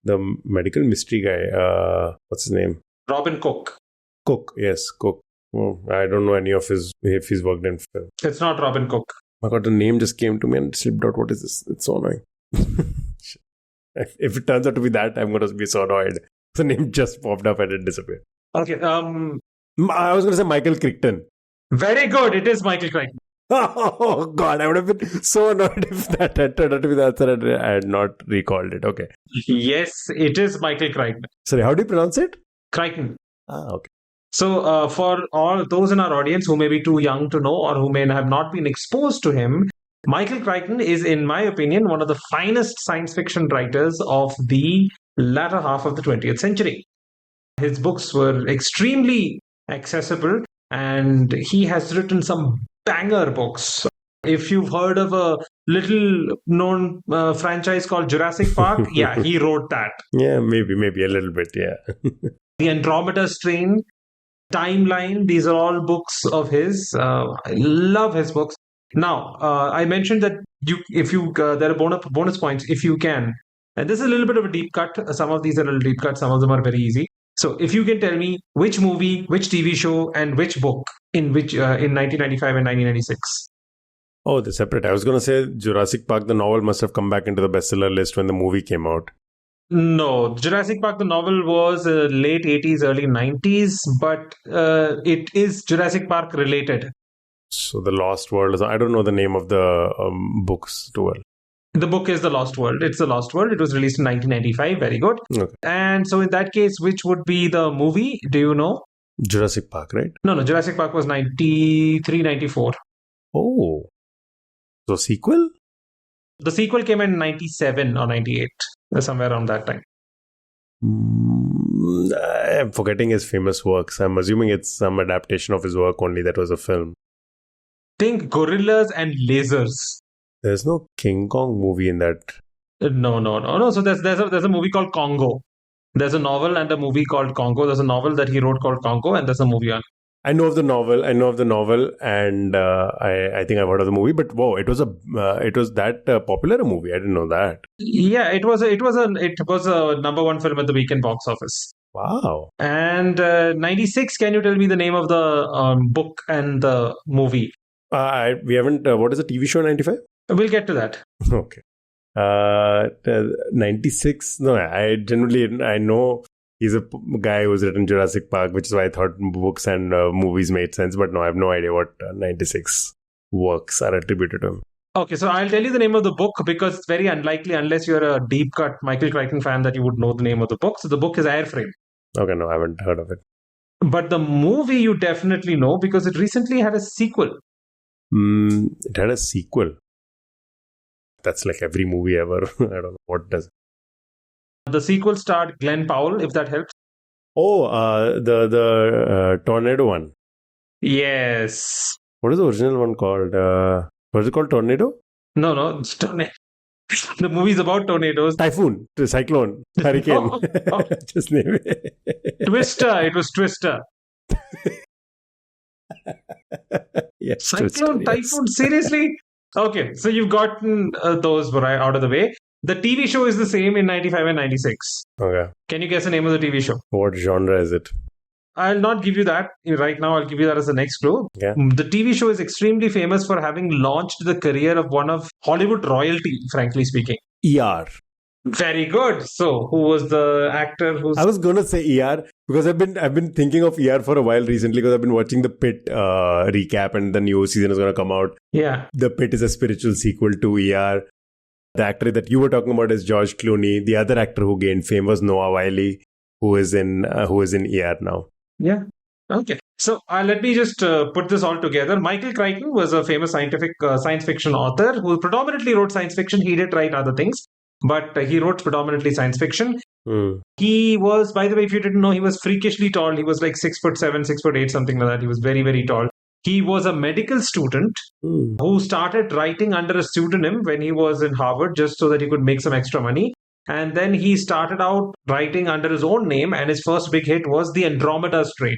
Speaker 3: medical mystery guy. What's his name?
Speaker 1: Robin Cook.
Speaker 3: Cook, yes, Cook. Oh, I don't know any of his, if he's worked in film.
Speaker 1: It's not Robin Cook.
Speaker 3: I got the name just came to me and slipped out. What is this? It's so annoying. If it turns out to be that, I'm going to be so annoyed. The name just popped up and it disappeared.
Speaker 1: Okay.
Speaker 3: I was going to say Michael Crichton.
Speaker 1: Very good. It is Michael Crichton.
Speaker 3: Oh, God. I would have been so annoyed if that had turned out to be the answer and I had not recalled it. Okay.
Speaker 1: Yes, it is Michael Crichton.
Speaker 3: Sorry, how do you pronounce it?
Speaker 1: Crichton.
Speaker 3: Okay.
Speaker 1: So, for all those in our audience who may be too young to know or who may have not been exposed to him, Michael Crichton is, in my opinion, one of the finest science fiction writers of the latter half of the 20th century. His books were extremely accessible and he has written some banger books. If you've heard of a little known franchise called Jurassic Park, yeah, he wrote that.
Speaker 3: Yeah, maybe a little bit, yeah.
Speaker 1: The Andromeda Strain, Timeline, these are all books of his. I love his books. Now, I mentioned that there are bonus points if you can. And this is a little bit of a deep cut. Some of these are a little deep cut. Some of them are very easy. So if you can tell me which movie, which TV show, and which book in 1995 and 1996.
Speaker 3: Oh, they're separate. I was going to say Jurassic Park, the novel, must have come back into the bestseller list when the movie came out.
Speaker 1: No, Jurassic Park, the novel was late 80s, early 90s, but it is Jurassic Park related.
Speaker 3: So The Lost World, I don't know the name of the books too well.
Speaker 1: The book is The Lost World. It's The Lost World. It was released in 1995. Very good.
Speaker 3: Okay.
Speaker 1: And so in that case, which would be the movie? Do you know?
Speaker 3: Jurassic Park, right?
Speaker 1: No, Jurassic Park was 93, 94.
Speaker 3: Oh. So sequel?
Speaker 1: The sequel came in 97 or 98, somewhere around that time.
Speaker 3: I'm forgetting his famous works. I'm assuming it's some adaptation of his work only that was a film.
Speaker 1: Think gorillas and lasers.
Speaker 3: There's no King Kong movie in that.
Speaker 1: No. So there's a movie called Congo. There's a novel and a movie called Congo. There's a novel that he wrote called Congo, and there's a movie on.
Speaker 3: I know of the novel, and I think I've heard of the movie. But whoa, it was that popular a movie. I didn't know that.
Speaker 1: Yeah, it was a number one film at the weekend box office.
Speaker 3: Wow.
Speaker 1: And 96. Can you tell me the name of the book and the movie?
Speaker 3: We haven't. What is the TV show 95?
Speaker 1: We'll get to that.
Speaker 3: Okay. 96. No, I know he's a guy who's written Jurassic Park, which is why I thought books and movies made sense. But no, I have no idea what 96 works are attributed to him.
Speaker 1: Okay, so I'll tell you the name of the book because it's very unlikely, unless you're a deep cut Michael Crichton fan, that you would know the name of the book. So the book is Airframe.
Speaker 3: Okay, no, I haven't heard of it.
Speaker 1: But the movie you definitely know because it recently had a sequel.
Speaker 3: It had a sequel. That's like every movie ever. I don't know what does.
Speaker 1: The sequel starred Glenn Powell, if that helps.
Speaker 3: Oh, the Tornado one.
Speaker 1: Yes.
Speaker 3: What is the original one called? Was it called Tornado?
Speaker 1: No, it's Tornado. The movie's about tornadoes.
Speaker 3: Typhoon, Cyclone, Hurricane.
Speaker 1: Oh.
Speaker 3: Just name it.
Speaker 1: Twister. It was Twister.
Speaker 3: Yes,
Speaker 1: Cyclone,
Speaker 3: Twister, yes.
Speaker 1: Typhoon. Seriously? Okay, so you've gotten those out of the way. The TV show is the same in 95 and 96.
Speaker 3: Okay.
Speaker 1: Can you guess the name of the TV show?
Speaker 3: What genre is it?
Speaker 1: I'll not give you that right now. I'll give you that as the next clue.
Speaker 3: Yeah.
Speaker 1: The TV show is extremely famous for having launched the career of one of Hollywood royalty, frankly speaking.
Speaker 3: ER.
Speaker 1: Very good. So, who was the actor who's...
Speaker 3: I was going to say ER because I've been thinking of ER for a while recently because I've been watching the Pit recap and the new season is going to come out.
Speaker 1: Yeah.
Speaker 3: The Pit is a spiritual sequel to ER. The actor that you were talking about is George Clooney. The other actor who gained fame was Noah Wiley, who is in ER now.
Speaker 1: Yeah. Okay. So let me just put this all together. Michael Crichton was a famous science fiction author who predominantly wrote science fiction. He did write other things, but he wrote predominantly science fiction. He was, by the way, if you didn't know, he was freakishly tall. He was like 6'7", 6'8", something like that. He was very, very tall. He was a medical student who started writing under a pseudonym when he was in Harvard just so that he could make some extra money. And then he started out writing under his own name, and his first big hit was The Andromeda Strain,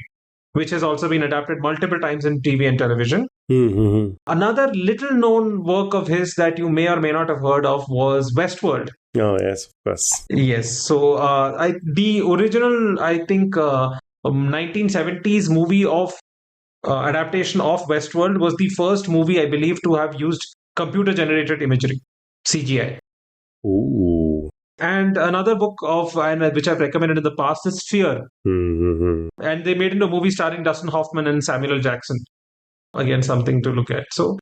Speaker 1: which has also been adapted multiple times in TV and television.
Speaker 3: Mm-hmm.
Speaker 1: Another little known work of his that you may or may not have heard of was Westworld.
Speaker 3: Oh, yes, of course.
Speaker 1: Yes. So the original, I think, 1970s movie of adaptation of Westworld was the first movie, I believe, to have used computer-generated imagery, CGI.
Speaker 3: Ooh.
Speaker 1: And another book which I've recommended in the past is Fear.
Speaker 3: Mm-hmm.
Speaker 1: And they made into a movie starring Dustin Hoffman and Samuel L. Jackson. Again, something to look at. So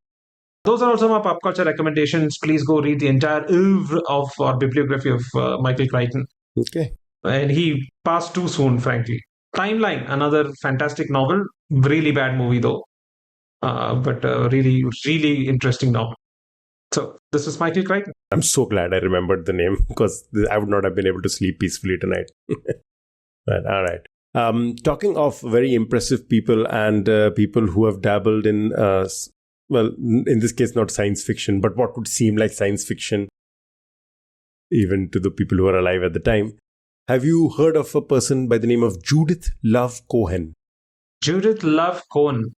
Speaker 1: those are also my pop culture recommendations. Please go read the entire oeuvre of our bibliography of Michael Crichton.
Speaker 3: Okay.
Speaker 1: And he passed too soon, frankly. Timeline, another fantastic novel. Really bad movie, though. But really, really interesting novel. So this is Michael Crichton.
Speaker 3: I'm so glad I remembered the name because I would not have been able to sleep peacefully tonight. But, all right. Talking of very impressive people and people who have dabbled in, well, in this case, not science fiction, but what would seem like science fiction, even to the people who were alive at the time. Have you heard of a person by the name of Judith Love Cohen?
Speaker 1: Judith Love Cohen.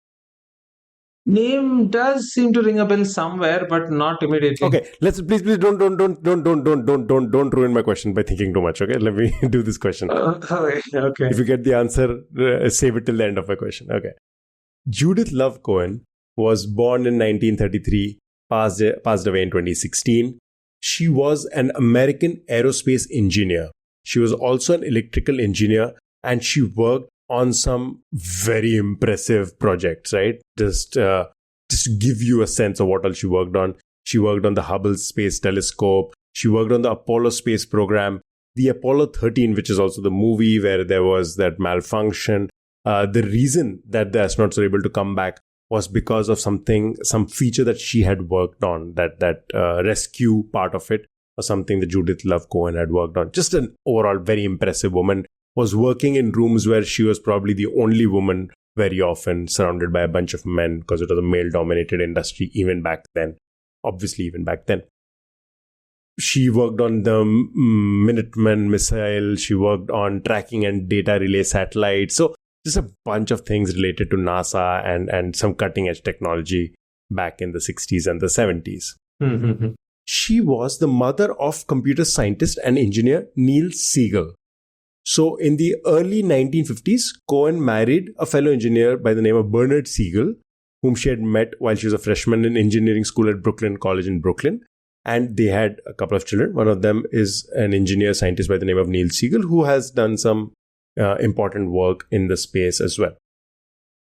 Speaker 1: Name does seem to ring a bell somewhere, but not immediately.
Speaker 3: Okay, let's please don't ruin my question by thinking too much. Okay, let me do this question.
Speaker 1: Okay.
Speaker 3: If you get the answer, save it till the end of my question. Okay. Judith Love Cohen was born in 1933, passed away in 2016. She was an American aerospace engineer. She was also an electrical engineer, and she worked on some very impressive projects, right? Just to give you a sense of what all she worked on. She worked on the Hubble Space Telescope. She worked on the Apollo space program. The Apollo 13, which is also the movie where there was that malfunction. The reason that the astronauts were able to come back was because of some feature that she had worked on, that rescue part of it, or something that Judith Love Cohen had worked on. Just an overall very impressive woman. Was working in rooms where she was probably the only woman very often, surrounded by a bunch of men, because it was a male-dominated industry even back then. Obviously, even back then. She worked on the Minuteman missile. She worked on tracking and data relay satellites. So just a bunch of things related to NASA and some cutting-edge technology back in the 60s and the 70s.
Speaker 1: Mm-hmm.
Speaker 3: She was the mother of computer scientist and engineer Neil Siegel. So in the early 1950s, Cohen married a fellow engineer by the name of Bernard Siegel, whom she had met while she was a freshman in engineering school at Brooklyn College in Brooklyn. And they had a couple of children. One of them is an engineer scientist by the name of Neil Siegel, who has done some important work in the space as well.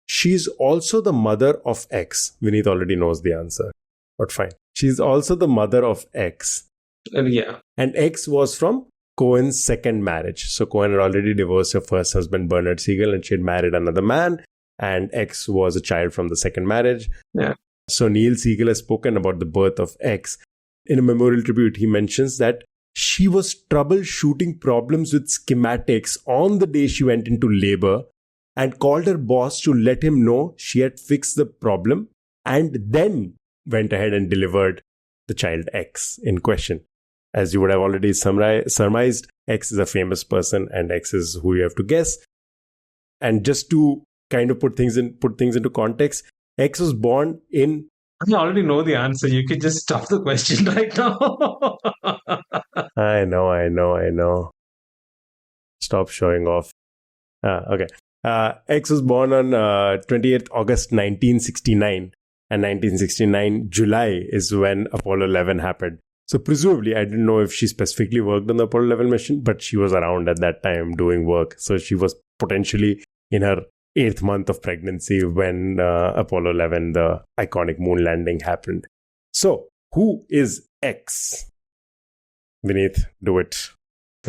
Speaker 3: She's also the mother of X. Vineet already knows the answer, but fine. She's also the mother of X.
Speaker 1: Yeah.
Speaker 3: And X was from Cohen's second marriage. So Cohen had already divorced her first husband, Bernard Siegel, and she had married another man. And X was a child from the second marriage.
Speaker 1: Yeah.
Speaker 3: So Neil Siegel has spoken about the birth of X. In a memorial tribute, he mentions that she was troubleshooting problems with schematics on the day she went into labor and called her boss to let him know she had fixed the problem, and then went ahead and delivered the child X in question. As you would have already surmised, X is a famous person and X is who you have to guess. And just to kind of put things into context, X was born in...
Speaker 1: I already know the answer. You can just stop the question right now.
Speaker 3: I know. Stop showing off. Okay. X was born on 28th August 1969. And 1969, July is when Apollo 11 happened. So presumably, I didn't know if she specifically worked on the Apollo 11 mission, but she was around at that time doing work. So she was potentially in her 8th month of pregnancy when Apollo 11, the iconic moon landing, happened. So, who is X? Vineet, do it.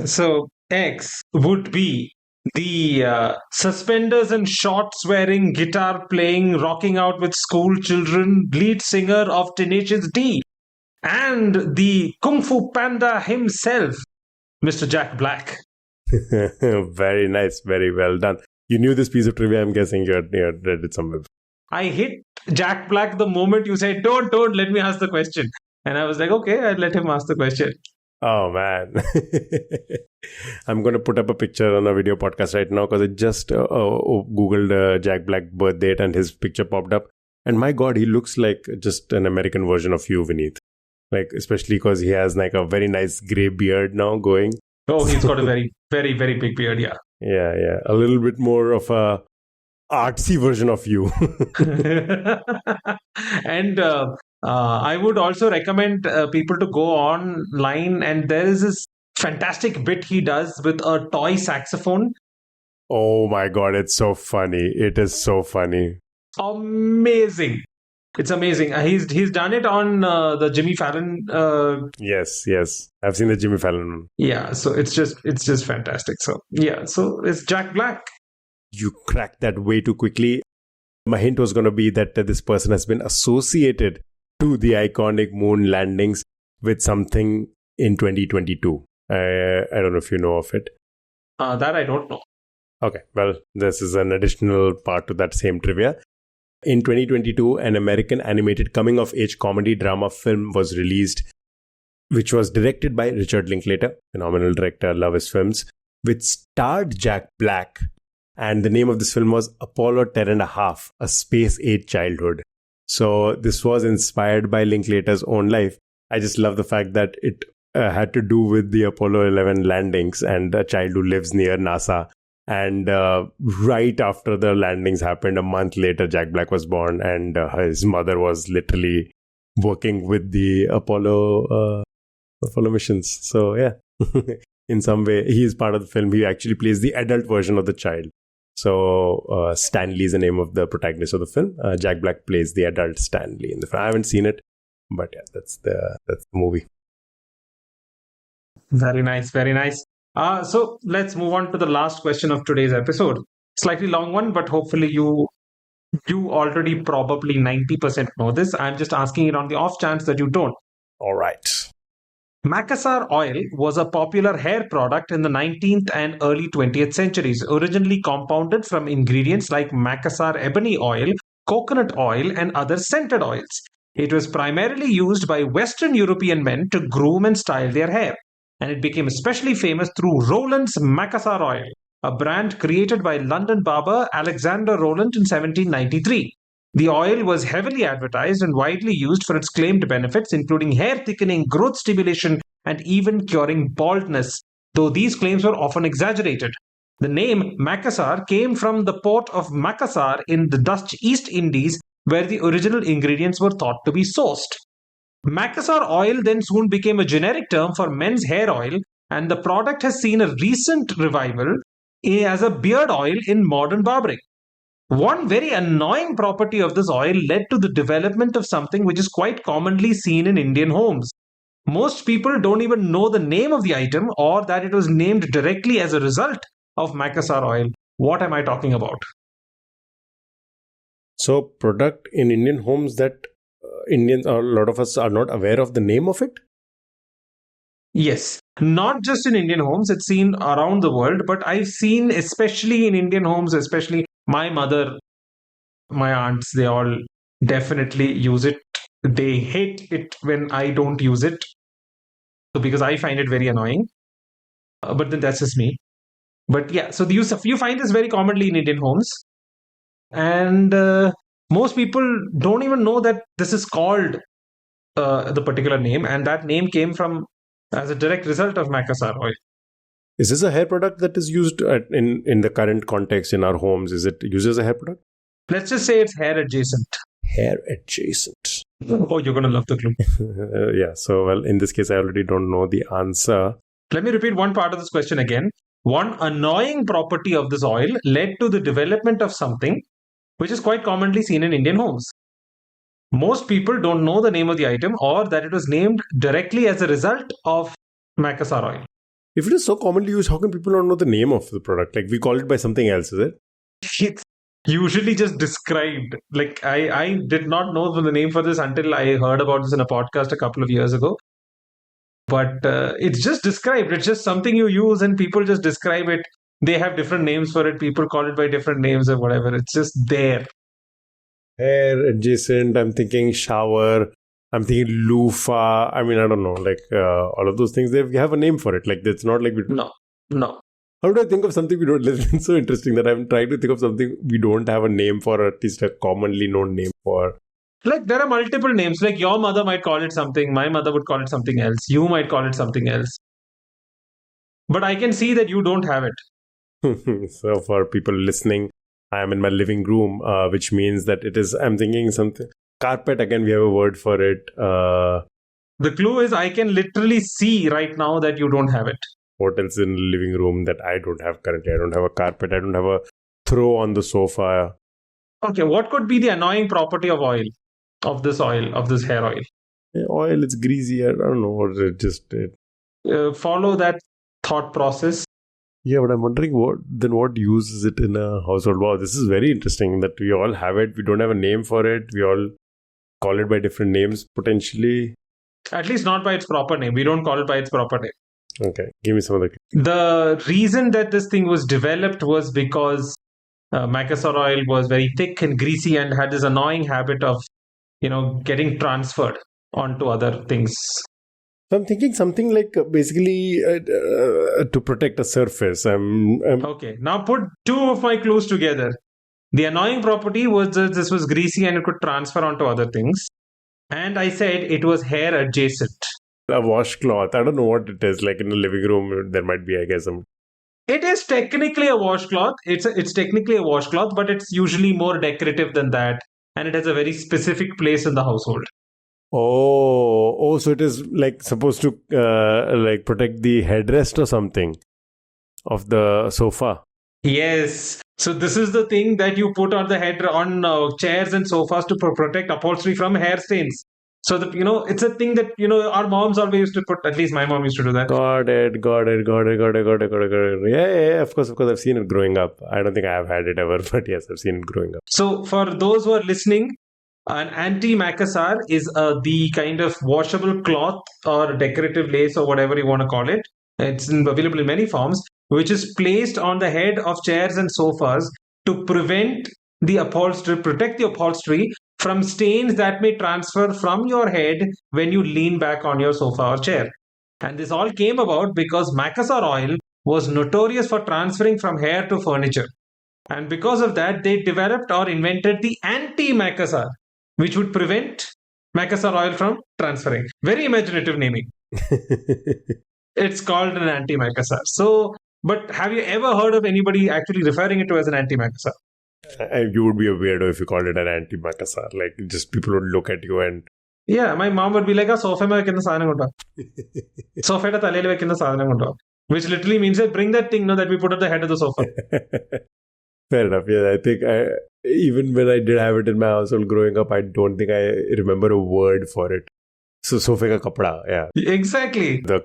Speaker 1: So, X would be the suspenders and shorts wearing, guitar playing, rocking out with school children, lead singer of Tenacious D. And the Kung Fu Panda himself, Mr. Jack Black.
Speaker 3: Very nice. Very well done. You knew this piece of trivia. I'm guessing you had read it somewhere.
Speaker 1: I hit Jack Black the moment you said, don't, let me ask the question. And I was like, okay, I'll let him ask the question.
Speaker 3: Oh, man. I'm going to put up a picture on a video podcast right now because I just Googled Jack Black birth date and his picture popped up. And my God, he looks like just an American version of you, Vineet. Like, especially because he has like a very nice grey beard now going.
Speaker 1: Oh, he's got a very, very, very big beard, yeah.
Speaker 3: Yeah. A little bit more of a artsy version of you.
Speaker 1: And I would also recommend people to go online, and there is this fantastic bit he does with a toy saxophone.
Speaker 3: Oh my God, it's so funny. It is so funny.
Speaker 1: Amazing. It's amazing. He's done it on the Jimmy Fallon.
Speaker 3: Yes. I've seen the Jimmy Fallon one.
Speaker 1: Yeah, so it's just fantastic. So yeah, so it's Jack Black.
Speaker 3: You cracked that way too quickly. My hint was going to be that this person has been associated to the iconic moon landings with something in 2022. I don't know if you know of it.
Speaker 1: That I don't know.
Speaker 3: Okay, well, this is an additional part to that same trivia. In 2022, an American animated coming-of-age comedy drama film was released, which was directed by Richard Linklater, phenomenal director, love his films, which starred Jack Black. And the name of this film was Apollo 10.5, A Space-Age Childhood. So this was inspired by Linklater's own life. I just love the fact that it had to do with the Apollo 11 landings and a child who lives near NASA. And right after the landings happened, a month later, Jack Black was born, and his mother was literally working with the Apollo missions. So yeah, in some way, he is part of the film. He actually plays the adult version of the child. So Stanley is the name of the protagonist of the film. Jack Black plays the adult Stanley in the film. I haven't seen it. But yeah, that's the movie.
Speaker 1: Very nice, very nice. So let's move on to the last question of today's episode. Slightly long one, but hopefully you already probably 90% know this. I'm just asking it on the off chance that you don't.
Speaker 3: All right.
Speaker 1: Macassar oil was a popular hair product in the 19th and early 20th centuries, originally compounded from ingredients like Macassar ebony oil, coconut oil, and other scented oils. It was primarily used by Western European men to groom and style their hair, and it became especially famous through Rowland's Macassar oil, a brand created by London barber Alexander Rowland in 1793. The oil was heavily advertised and widely used for its claimed benefits, including hair thickening, growth stimulation, and even curing baldness, though these claims were often exaggerated. The name Macassar came from the port of Macassar in the Dutch East Indies, where the original ingredients were thought to be sourced. Macassar oil then soon became a generic term for men's hair oil, and the product has seen a recent revival as a beard oil in modern barbering. One very annoying property of this oil led to the development of something which is quite commonly seen in Indian homes. Most people don't even know the name of the item or that it was named directly as a result of Macassar oil. What am I talking about?
Speaker 3: So, product in Indian homes that Indians, or a lot of us, are not aware of the name of it?
Speaker 1: Yes, not just in Indian homes, it's seen around the world, but I've seen, especially in Indian homes, especially my mother, my aunts, they all definitely use it. They hate it when I don't use it, so because I find it very annoying. But then that's just me. But yeah, so the use of, you find this very commonly in Indian homes, and most people don't even know that this is called the particular name, and that name came from as a direct result of Macassar oil.
Speaker 3: Is this a hair product that is used in the current context in our homes? Is it used as a hair product?
Speaker 1: Let's just say it's hair adjacent.
Speaker 3: Hair adjacent.
Speaker 1: Oh, you're going to love the clue.
Speaker 3: Yeah, so, well, in this case, I already don't know the answer.
Speaker 1: Let me repeat one part of this question again. One annoying property of this oil led to the development of something which is quite commonly seen in Indian homes. Most people don't know the name of the item or that it was named directly as a result of Macassar oil.
Speaker 3: If it is so commonly used, how can people not know the name of the product? Like, we call it by something else, is it?
Speaker 1: It's usually just described. Like, I did not know the name for this until I heard about this in a podcast a couple of years ago. But it's just described. It's just something you use and people just describe it. They have different names for it. People call it by different names or whatever. It's just there.
Speaker 3: Hair adjacent, I'm thinking shower, I'm thinking loofah. I mean, I don't know, like all of those things, they have a name for it. Like, it's not like we...
Speaker 1: No.
Speaker 3: How do I think of something we don't... It's so interesting that I'm trying to think of something we don't have a name for, or at least a commonly known name for.
Speaker 1: Like, there are multiple names. Like, your mother might call it something. My mother would call it something else. You might call it something else. But I can see that you don't have it.
Speaker 3: So for people listening, I am in my living room, which means that it is, I'm thinking something. Carpet, again, we have a word for it.
Speaker 1: The clue is I can literally see right now that you don't have it.
Speaker 3: What else in the living room that I don't have currently? I don't have a carpet. I don't have a throw on the sofa.
Speaker 1: Okay, what could be the annoying property of oil? Of this hair oil?
Speaker 3: Oil, it's greasy. I don't know. Or
Speaker 1: follow that thought process.
Speaker 3: Yeah, but I'm wondering what use is it in a household? Wow, this is very interesting that we all have it. We don't have a name for it. We all call it by different names, potentially.
Speaker 1: At least not by its proper name. We don't call it by its proper name.
Speaker 3: Okay, give me some of the...
Speaker 1: The reason that this thing was developed was because Macassar oil was very thick and greasy and had this annoying habit of, getting transferred onto other things.
Speaker 3: So I'm thinking something like basically to protect a surface.
Speaker 1: Okay, now put two of my clues together. The annoying property was that this was greasy and it could transfer onto other things. And I said it was hair adjacent.
Speaker 3: A washcloth. I don't know what it is. Like in the living room, there might be, I guess, some...
Speaker 1: It is technically a washcloth. It's technically a washcloth, but it's usually more decorative than that. And it has a very specific place in the household.
Speaker 3: Oh, so it is like supposed to like protect the headrest or something of the sofa.
Speaker 1: Yes. So this is the thing that you put on the head on chairs and sofas to protect upholstery from hair stains. So that, it's a thing that, our moms always used to put, at least my mom used to do that.
Speaker 3: Got it. Yeah. Of course. I've seen it growing up. I don't think I have had it ever, but yes, I've seen it growing up.
Speaker 1: So for those who are listening, an anti-macassar is the kind of washable cloth or decorative lace or whatever you want to call it. It's available in many forms, which is placed on the head of chairs and sofas to protect the upholstery from stains that may transfer from your head when you lean back on your sofa or chair. And this all came about because macassar oil was notorious for transferring from hair to furniture. And because of that, they developed or invented the anti-macassar, which would prevent macassar oil from transferring. Very imaginative naming. It's called an anti-macassar. So, but have you ever heard of anybody actually referring it to as an anti-macassar?
Speaker 3: You would be a weirdo if you called it an anti-macassar. Like, just people would look at you and...
Speaker 1: Yeah, my mom would be like, sofa mein vekkina sadhanam kondo. Sofa ta talele vekkina sadhanam kondo. Which literally means that bring that thing that we put at the head of the sofa.
Speaker 3: Fair enough. Yeah, I think even when I did have it in my household growing up, I don't think I remember a word for it. So, sofa ka kapda, yeah.
Speaker 1: Exactly.
Speaker 3: The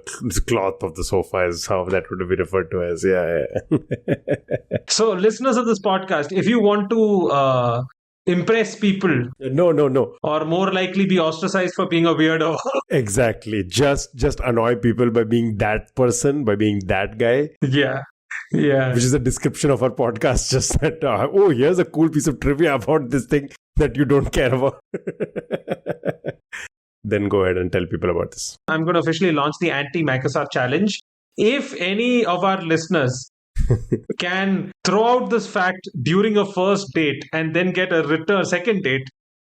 Speaker 3: cloth of the sofa is how that would be referred to as, yeah.
Speaker 1: So, listeners of this podcast, if you want to impress people...
Speaker 3: No.
Speaker 1: Or more likely be ostracized for being a weirdo.
Speaker 3: Exactly. Just annoy people by being that person, by being that guy.
Speaker 1: Yeah.
Speaker 3: Which is a description of our podcast. Just that, here's a cool piece of trivia about this thing that you don't care about. Then go ahead and tell people about this.
Speaker 1: I'm going to officially launch the anti-macassar challenge. If any of our listeners can throw out this fact during a first date and then get a second date,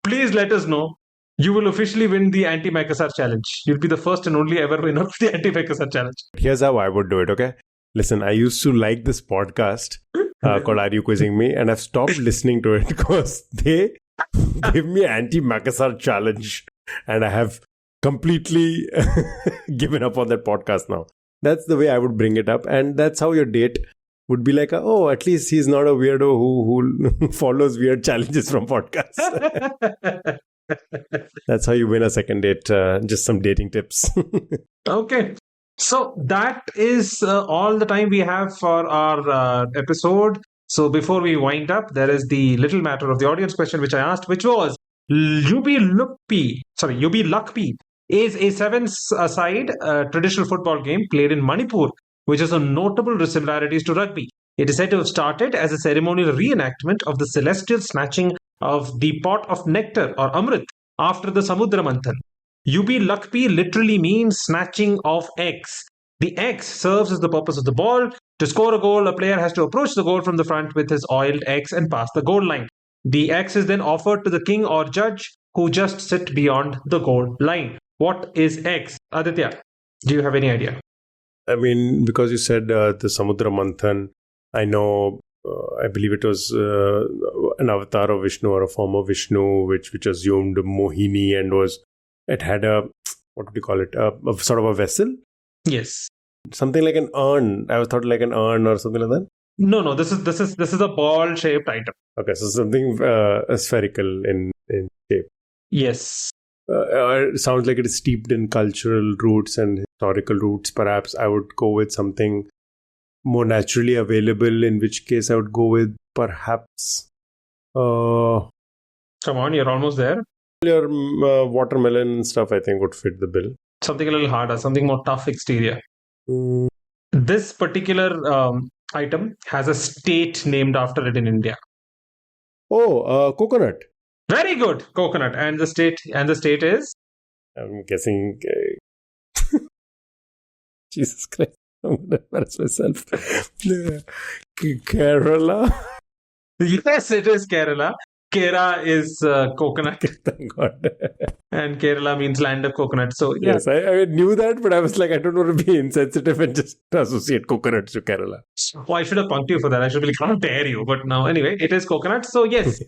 Speaker 1: please let us know. You will officially win the anti-macassar challenge. You'll be the first and only ever winner of the anti-macassar challenge.
Speaker 3: Here's how I would do it, okay? Listen, I used to like this podcast called Are You Quizzing Me? And I've stopped listening to it because they give me anti-macassar challenge. And I have completely given up on that podcast now. That's the way I would bring it up. And that's how your date would be like, at least he's not a weirdo who follows weird challenges from podcasts. That's how you win a second date. Just some dating tips.
Speaker 1: Okay. So that is all the time we have for our episode. So before we wind up, there is the little matter of the audience question which I asked, which was, Yubi Luckpi is a seven-side traditional football game played in Manipur, which has some notable similarities to rugby. It is said to have started as a ceremonial reenactment of the celestial snatching of the pot of nectar or amrit after the Samudra Manthan. Yubi Luckpi literally means snatching of eggs. The eggs serves as the purpose of the ball. To score a goal, a player has to approach the goal from the front with his oiled eggs and pass the goal line. The X is then offered to the king or judge who just sit beyond the goal line. What is X? Aditya, do you have any idea?
Speaker 3: I mean, because you said the Samudra Manthan, I know, I believe it was an avatar of Vishnu or a form of Vishnu, which assumed Mohini and it had what would you call it? A sort of a vessel?
Speaker 1: Yes.
Speaker 3: Something like an urn. I thought like an urn or something like that.
Speaker 1: No. This is a ball-shaped item.
Speaker 3: Okay, so something spherical in shape.
Speaker 1: Yes.
Speaker 3: It sounds like it is steeped in cultural roots and historical roots. Perhaps I would go with something more naturally available, in which case I would go with perhaps...
Speaker 1: Come on, you're almost there.
Speaker 3: Your watermelon stuff, I think, would fit the bill.
Speaker 1: Something a little harder, something more tough exterior. This particular item has a state named after it in India.
Speaker 3: Coconut.
Speaker 1: Very good, coconut. And the state is?
Speaker 3: I'm guessing. Jesus Christ, I'm going to embarrass myself. Kerala.
Speaker 1: Yes, it is Kerala. Kera is coconut.
Speaker 3: Thank God.
Speaker 1: And Kerala means land of coconut. So, yeah.
Speaker 3: Yes, I knew that, but I was like, I don't want to be insensitive and just associate coconuts to Kerala.
Speaker 1: Oh, I should have punked you for that. I should be like, how dare you? But now, anyway, it is coconut. So, yes,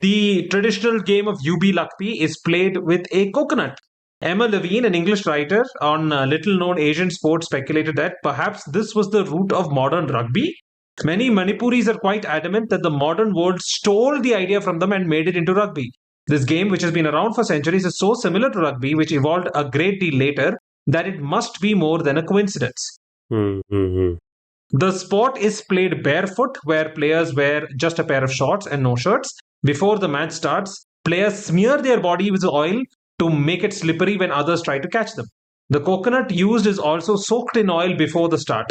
Speaker 1: the traditional game of Yubi Luckpi is played with a coconut. Emma Levine, an English writer on little-known Asian sports, speculated that perhaps this was the root of modern rugby. Many Manipuris are quite adamant that the modern world stole the idea from them and made it into rugby. This game, which has been around for centuries, is so similar to rugby, which evolved a great deal later, that it must be more than a coincidence. The sport is played barefoot, where players wear just a pair of shorts and no shirts. Before the match starts, players smear their body with oil to make it slippery when others try to catch them. The coconut used is also soaked in oil before the start.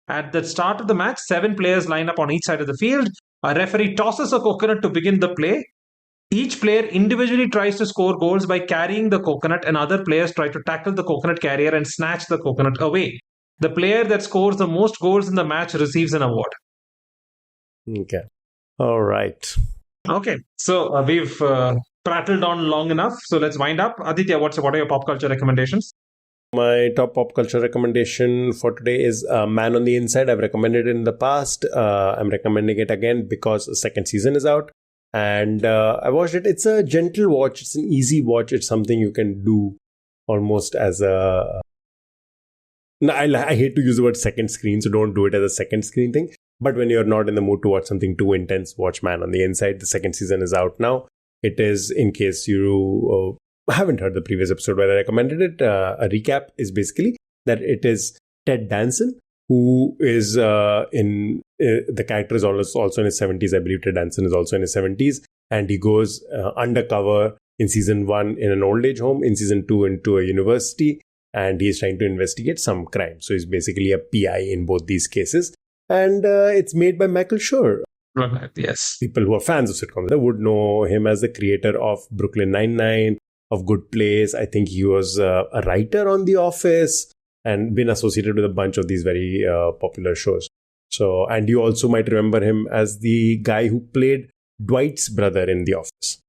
Speaker 1: At the start of the match, 7 players line up on each side of the field. A referee tosses a coconut to begin the play. Each player individually tries to score goals by carrying the coconut, and other players try to tackle the coconut carrier and snatch the coconut away. The player that scores the most goals in the match receives an award.
Speaker 3: Okay. All right.
Speaker 1: Okay. So we've prattled on long enough. So let's wind up. Aditya, what are your pop culture recommendations?
Speaker 3: My top pop culture recommendation for today is Man on the Inside. I've recommended it in the past. I'm recommending it again because the second season is out. And I watched it. It's a gentle watch. It's an easy watch. It's something you can do almost as a... No, I hate to use the word second screen, so don't do it as a second screen thing. But when you're not in the mood to watch something too intense, watch Man on the Inside. The second season is out now. It is, in case you haven't heard the previous episode where I recommended it, a recap is basically that it is Ted Danson, who is the character is also in his 70s. I believe Ted Danson is also in his 70s. And he goes undercover in season 1 in an old age home, in season 2 into a university. And he's trying to investigate some crime. So he's basically a PI in both these cases. And it's made by Michael Schur.
Speaker 1: Right, yes.
Speaker 3: People who are fans of sitcoms would know him as the creator of Brooklyn Nine-Nine, of Good Place. I think he was a writer on The Office and been associated with a bunch of these very popular shows. So, and you also might remember him as the guy who played Dwight's brother in The Office.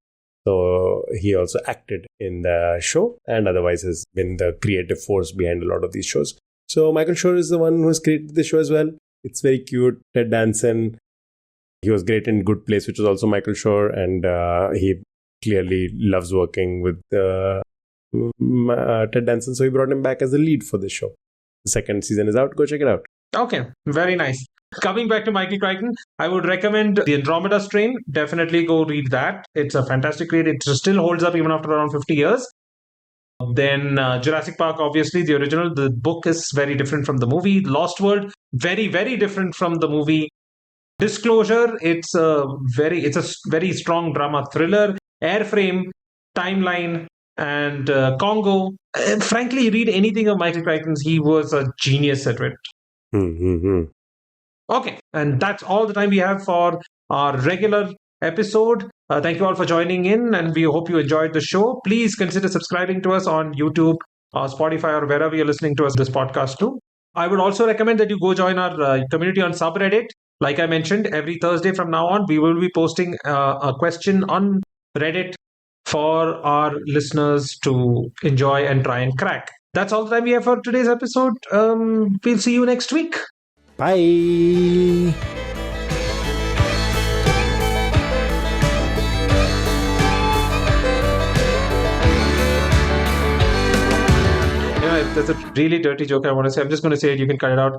Speaker 3: So he also acted in the show and otherwise has been the creative force behind a lot of these shows. So Michael Schur is the one who has created the show as well. It's very cute. Ted Danson, he was great in Good Place, which was also Michael Schur, and he clearly loves working with Ted Danson. So he brought him back as the lead for the show. The second season is out. Go check it out.
Speaker 1: Okay, very nice. Coming back to Michael Crichton, I would recommend The Andromeda Strain. Definitely go read that. It's a fantastic read. It still holds up even after around 50 years. Then Jurassic Park, obviously, the original. The book is very different from the movie. Lost World, very, very different from the movie. Disclosure, it's a very strong drama thriller. Airframe, Timeline, and Congo. Frankly, read anything of Michael Crichton's. He was a genius at it. Okay, and that's all the time we have for our regular episode. Thank you all for joining in, and we hope you enjoyed the show. Please consider subscribing to us on YouTube or Spotify or wherever you're listening to us this podcast too. I would also recommend that you go join our community on subreddit. Like I mentioned, every Thursday from now on, we will be posting a question on Reddit for our listeners to enjoy and try and crack. That's all the time we have for today's episode. We'll see you next week.
Speaker 3: Bye.
Speaker 1: There's a really dirty joke I want to say. I'm just going to say it. You can cut it out.